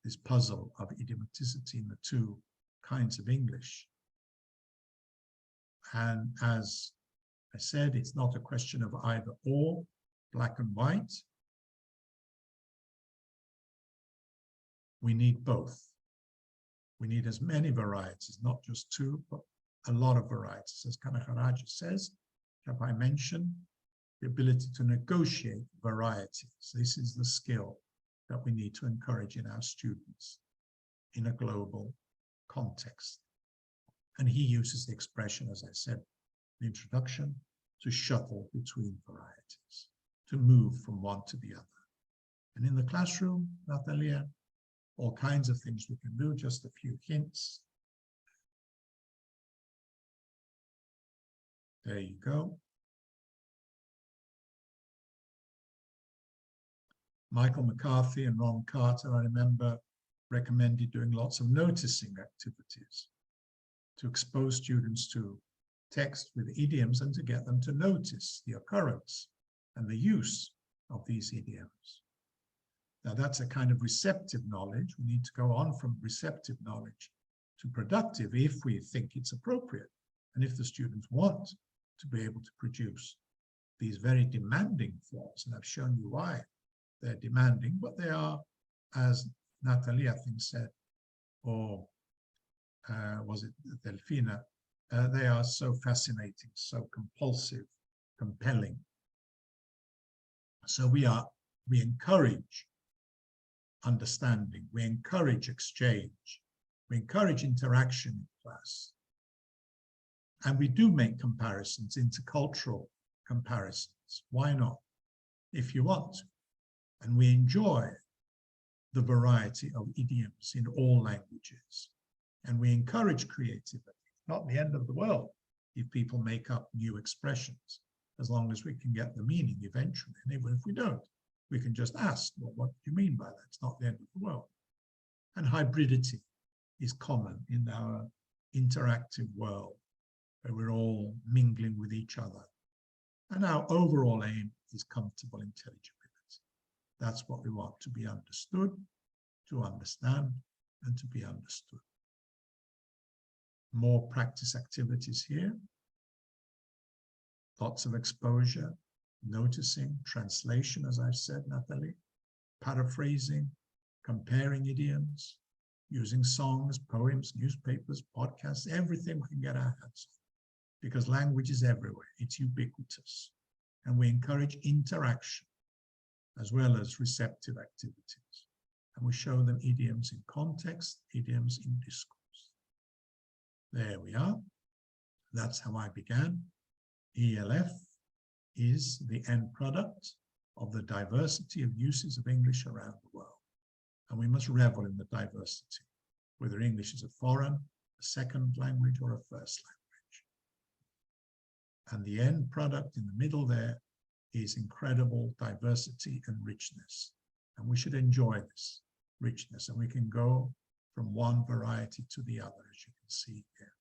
this puzzle of idiomaticity in the two kinds of English? And as I said, it's not a question of either or, black and white. We need both. We need as many varieties, not just two, but a lot of varieties. As Kanaharaja says, have I mentioned, the ability to negotiate varieties. This is the skill that we need to encourage in our students in a global context. And he uses the expression, as I said in the introduction, to shuttle between varieties, to move from one to the other. And in the classroom, Natalia, all kinds of things we can do, just a few hints. There you go. Michael McCarthy and Ron Carter, I remember, recommended doing lots of noticing activities to expose students to text with idioms and to get them to notice the occurrence and the use of these idioms. Now that's a kind of receptive knowledge. We need to go on from receptive knowledge to productive if we think it's appropriate and if the students want to be able to produce these very demanding forms. And I've shown you why they're demanding, but they are, as Natalie, I think, said, or was it Delfina, they are so fascinating, so compulsive, compelling. So we encourage understanding, we encourage exchange, we encourage interaction in class. And we do make comparisons, intercultural comparisons. Why not? If you want to. And we enjoy the variety of idioms in all languages. And we encourage creativity. Not the end of the world if people make up new expressions, as long as we can get the meaning eventually. And even if we don't, we can just ask, well, what do you mean by that? It's not the end of the world. And hybridity is common in our interactive world, where we're all mingling with each other. And our overall aim is comfortable intelligibility. That's what we want, to be understood, to understand, and to be understood. More practice activities here. Lots of exposure, noticing, translation, as I've said, Natalie, paraphrasing, comparing idioms, using songs, poems, newspapers, podcasts, everything we can get our hands on. Because language is everywhere, it's ubiquitous. And we encourage interaction as well as receptive activities. And we show them idioms in context, idioms in discourse. There we are. That's how I began. ELF is the end product of the diversity of uses of English around the world. And we must revel in the diversity, whether English is a foreign, a second language, or a first language. And the end product in the middle there is incredible diversity and richness. And we should enjoy this richness. And we can go from one variety to the other, as you can see here.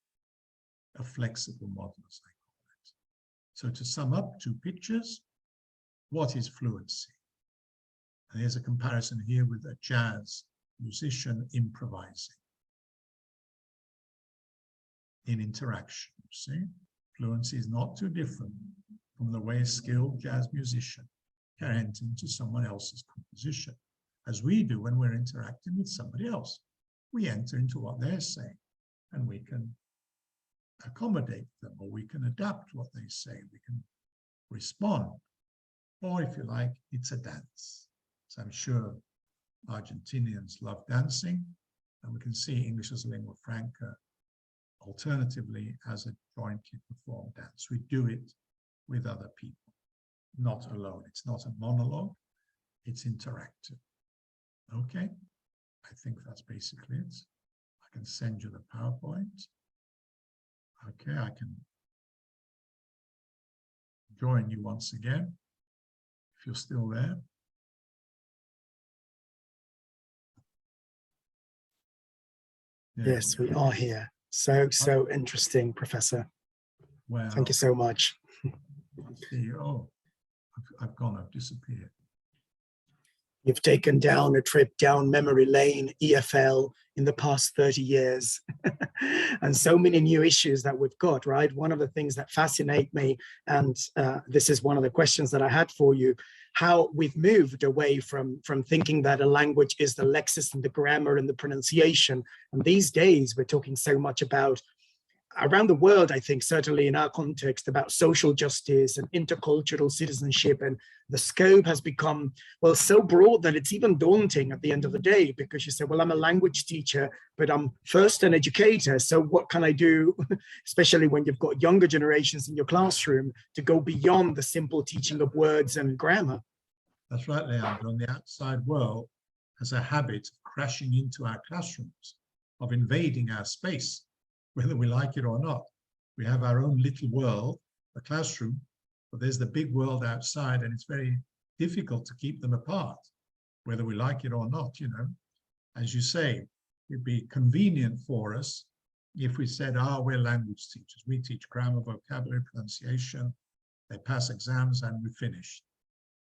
A flexible model, as I call it. So to sum up, two pictures. What is fluency? And here's a comparison here with a jazz musician improvising in interaction. You see, fluency is not too different from the way a skilled jazz musician can enter into someone else's composition, as we do when we're interacting with somebody else. We enter into what they're saying, and we can accommodate them, or we can adapt what they say, we can respond, or if you like, it's a dance. So I'm sure Argentinians love dancing, and we can see English as a lingua franca alternatively as a jointly performed dance. We do it with other people, not alone. It's not a monologue, it's interactive. Okay, I think that's basically it. I can send you the PowerPoint. Okay, I can join you once again, if you're still there. Yes, we are here. So interesting, Professor. Well, Thank you so much. Oh, I've gone, I've disappeared. You've taken down a trip down memory lane, EFL, in the past 30 years. And so many new issues that we've got, right? One of the things that fascinate me, and this is one of the questions that I had for you, how we've moved away from thinking that a language is the lexis and the grammar and the pronunciation. And these days, we're talking so much about, around the world, I think, certainly in our context, about social justice and intercultural citizenship. And the scope has become, well, so broad that it's even daunting at the end of the day, because you say, well, I'm a language teacher, but I'm first an educator. So what can I do, especially when you've got younger generations in your classroom, to go beyond the simple teaching of words and grammar? That's right, Leandro. And the outside world has a habit of crashing into our classrooms, of invading our space, whether we like it or not. We have our own little world, the classroom, but there's the big world outside, and it's very difficult to keep them apart, whether we like it or not, you know. As you say, it'd be convenient for us if we said, we're language teachers. We teach grammar, vocabulary, pronunciation, they pass exams, and we finish.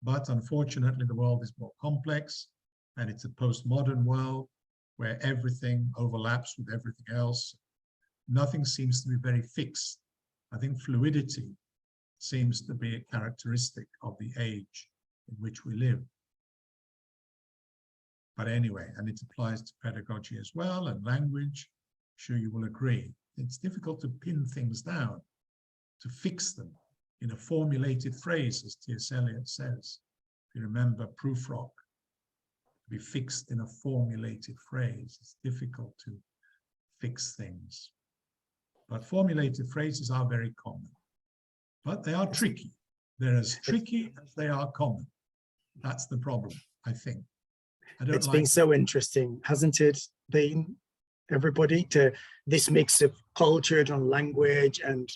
But unfortunately, the world is more complex, and it's a postmodern world where everything overlaps with everything else. Nothing seems to be very fixed. I think fluidity seems to be a characteristic of the age in which we live. But anyway, and it applies to pedagogy as well, and language. I'm sure you will agree. It's difficult to pin things down, to fix them in a formulated phrase, as T.S. Eliot says. If you remember Proofrock, to be fixed in a formulated phrase, it's difficult to fix things. But formulated phrases are very common, but they are tricky. They're as tricky as they are common. That's the problem, I think. It's been so interesting, hasn't it been, everybody, to this mix of culture and language and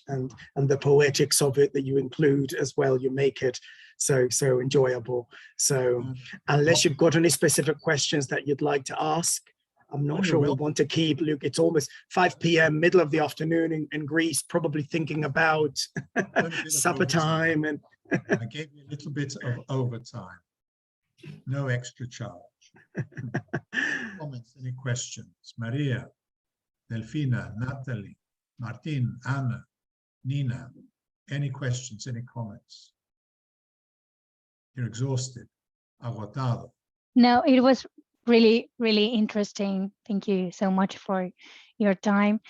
the poetics of it that you include as well. You make it so enjoyable. So unless you've got any specific questions that you'd like to ask, I'm not sure we'll want to keep, Luke. It's almost 5 p.m., middle of the afternoon in Greece, probably thinking about supper time. And I gave you a little bit of overtime. No extra charge. Comments, any questions? Maria, Delfina, Natalie, Martin, Anna, Nina, any questions, any comments? You're exhausted, agotado. No, it was really, really interesting. Thank you so much for your time.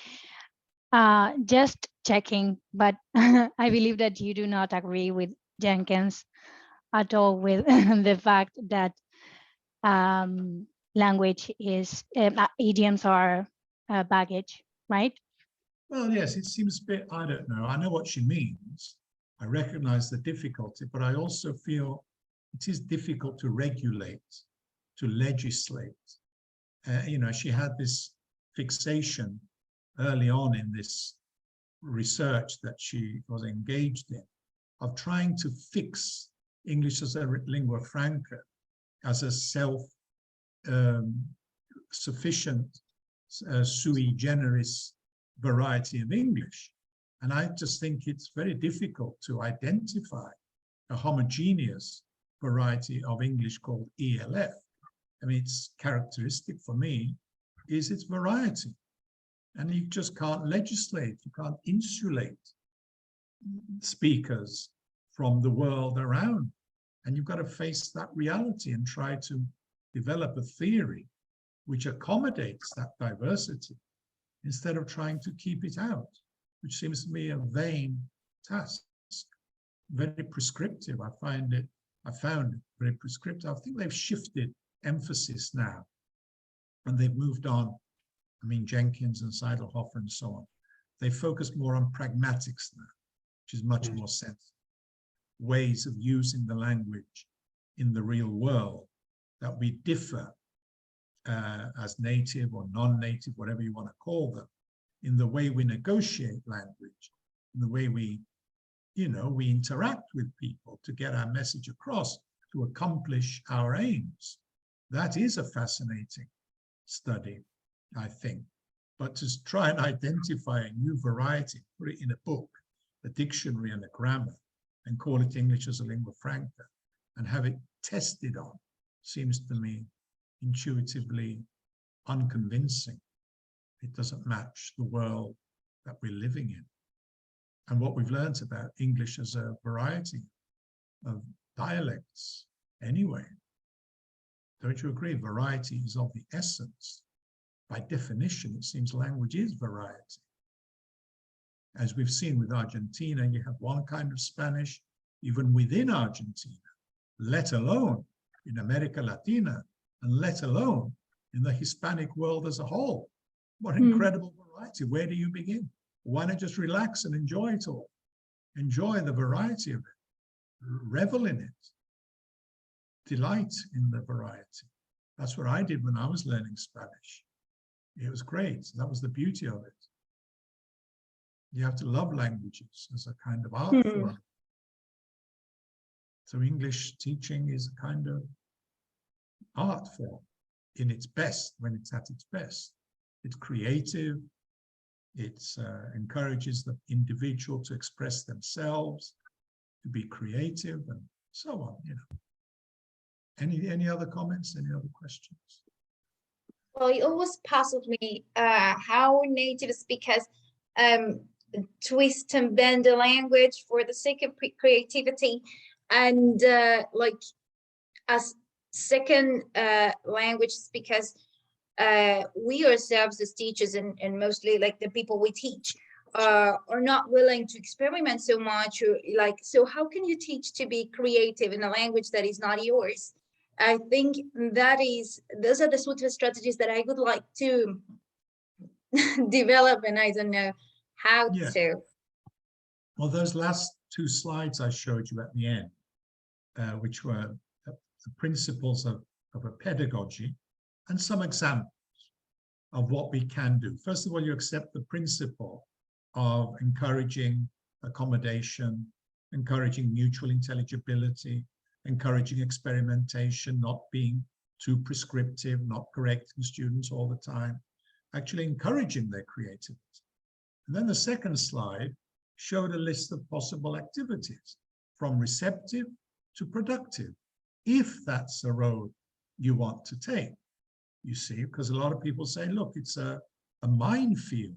Just checking, but I believe that you do not agree with Jenkins at all with the fact that language is, idioms are baggage, right? Well, yes, it seems a bit, I don't know. I know what she means. I recognize the difficulty, but I also feel it is difficult to regulate, to legislate. You know, she had this fixation early on in this research that she was engaged in of trying to fix English as a lingua franca, as a self-sufficient sui generis variety of English. And I just think it's very difficult to identify a homogeneous variety of English called ELF. I mean, its characteristic for me is its variety. And you just can't legislate, you can't insulate speakers from the world around. And you've got to face that reality and try to develop a theory which accommodates that diversity instead of trying to keep it out, which seems to me a vain task, very prescriptive. I found it very prescriptive. I think they've shifted emphasis now and they've moved on. I mean, Jenkins and Seidelhofer and so on. They focus more on pragmatics now, which is much more sensible. Ways of using the language in the real world, that we differ as native or non-native, whatever you want to call them, in the way we negotiate language, in the way we, we interact with people to get our message across, to accomplish our aims. That is a fascinating study, I think. But to try and identify a new variety, put it in a book, a dictionary and a grammar, and call it English as a lingua franca, and have it tested on, seems to me intuitively unconvincing. It doesn't match the world that we're living in. And what we've learned about English as a variety of dialects anyway. Don't you agree? Variety is of the essence. By definition, it seems language is variety. As we've seen with Argentina, you have one kind of Spanish, even within Argentina, let alone in America Latina, and let alone in the Hispanic world as a whole. What incredible variety. Where do you begin? Why not just relax and enjoy it all? Enjoy the variety of it. Revel in it. Delight in the variety. That's what I did when I was learning Spanish. It was great. That was the beauty of it. You have to love languages as a kind of art form. So English teaching is a kind of art form in its best, when it's at its best. It's creative. It encourages the individual to express themselves, to be creative, and so on. Any other comments? Any other questions? Well, it always puzzled me how native speakers twist and bend the language for the sake of creativity, and like as second language speakers, we ourselves as teachers and mostly like the people we teach are not willing to experiment so much, or like, so how can you teach to be creative in a language that is not yours? I think those are the sort of strategies that I would like to develop, and I don't know how to. Well, those last two slides I showed you at the end, which were the principles of a pedagogy and some examples of what we can do. First of all, you accept the principle of encouraging accommodation, encouraging mutual intelligibility, encouraging experimentation, not being too prescriptive, not correcting students all the time, actually encouraging their creativity. And then the second slide showed a list of possible activities, from receptive to productive, if that's the road you want to take. You see, because a lot of people say, look, it's a minefield.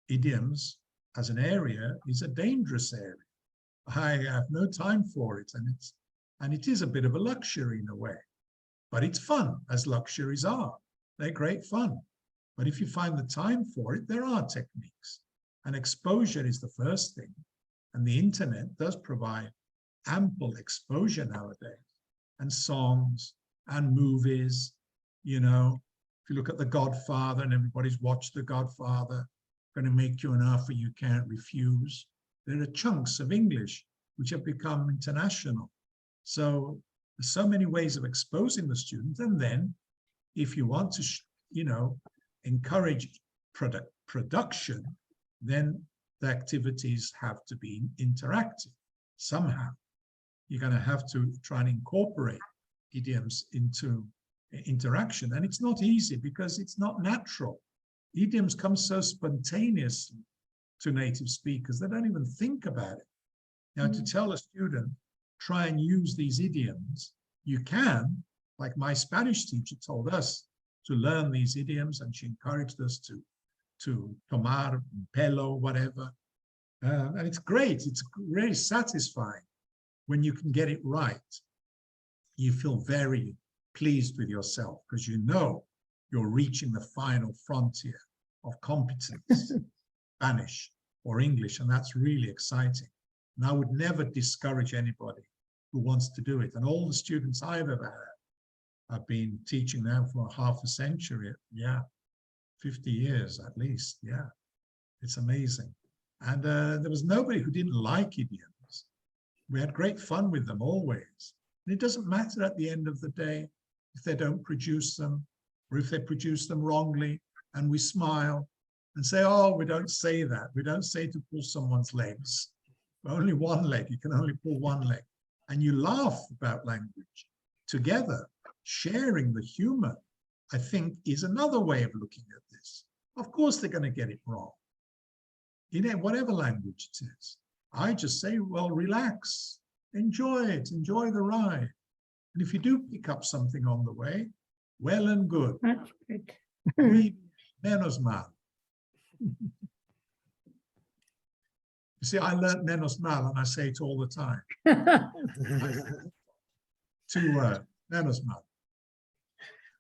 Idioms as an area is a dangerous area. I have no time for it, and it is a bit of a luxury in a way, but it's fun, as luxuries are. They're great fun. But if you find the time for it, there are techniques. And exposure is the first thing. And the internet does provide ample exposure nowadays. And songs and movies, if you look at The Godfather, and everybody's watched The Godfather, going to make you an offer you can't refuse. There are chunks of English which have become international. So there's so many ways of exposing the student. And then if you want to, encourage production, then the activities have to be interactive somehow. You're going to have to try and incorporate idioms into interaction. And it's not easy because it's not natural. Idioms come so spontaneously to native speakers, they don't even think about it. Now, to tell a student, try and use these idioms, you can, like my Spanish teacher told us to learn these idioms, and she encouraged us to tomar, pelo, whatever. And it's great. It's really satisfying when you can get it right. You feel very pleased with yourself because you know you're reaching the final frontier of competence, Spanish or English, and that's really exciting. And I would never discourage anybody who wants to do it. And all the students I've ever had, I've been teaching now for half a century, 50 years at least, it's amazing. And there was nobody who didn't like idioms. We had great fun with them always. And it doesn't matter at the end of the day if they don't produce them or if they produce them wrongly, and we smile and say, oh, we don't say that. We don't say to pull someone's legs. Only one leg, you can only pull one leg. And you laugh about language together, sharing the humor, I think, is another way of looking at this. Of course, they're going to get it wrong. In whatever language it is. I just say, well, relax, enjoy it, enjoy the ride. And if you do pick up something on the way, well and good. That's good. Muy menos mal. You see, I learned menos mal and I say it all the time. 2 words, menos mal.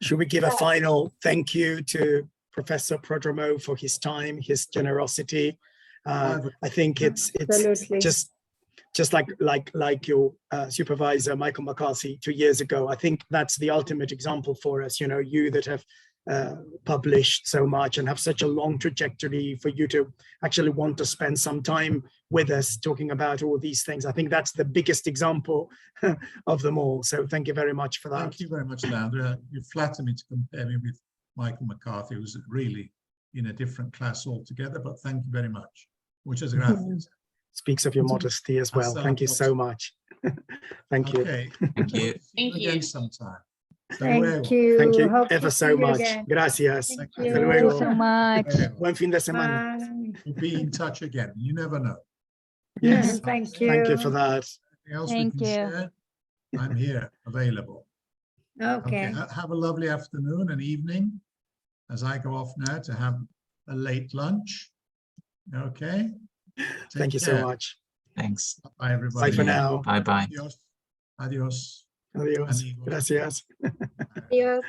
Should we give a final thank you to Professor Prodromou for his time, his generosity? I think it's Absolutely. just like your supervisor, Michael McCarthy, 2 years ago. I think that's the ultimate example for us, you know, you that have published so much and have such a long trajectory, for you to actually want to spend some time with us talking about all these things. I think that's the biggest example of them all. So thank you very much for that. Thank you very much, Leandro. You flatter me to compare me with Michael McCarthy, who's really in a different class altogether, but thank you very much. Muchas gracias. Speaks of your modesty as well. Thank you so much. Thank you. Okay. Thank you. Thank you. Again sometime. Hasta Thank luego. you. Thank you Hope to ever see so you much. again. Gracias. Thank Hasta you. Thank you luego. so much. Buen fin de semana. Bye. We'll be in touch again. You never know. Yes. Thank you. Thank you for that. Anything else Thank we can you. share? I'm here, available. Okay. Have a lovely afternoon and evening as I go off now to have a late lunch. Okay. Thank you so much. Thanks. Bye, everybody. Bye for now. Bye bye. Adios. Adios. Adios. Amigos. Gracias. Adios.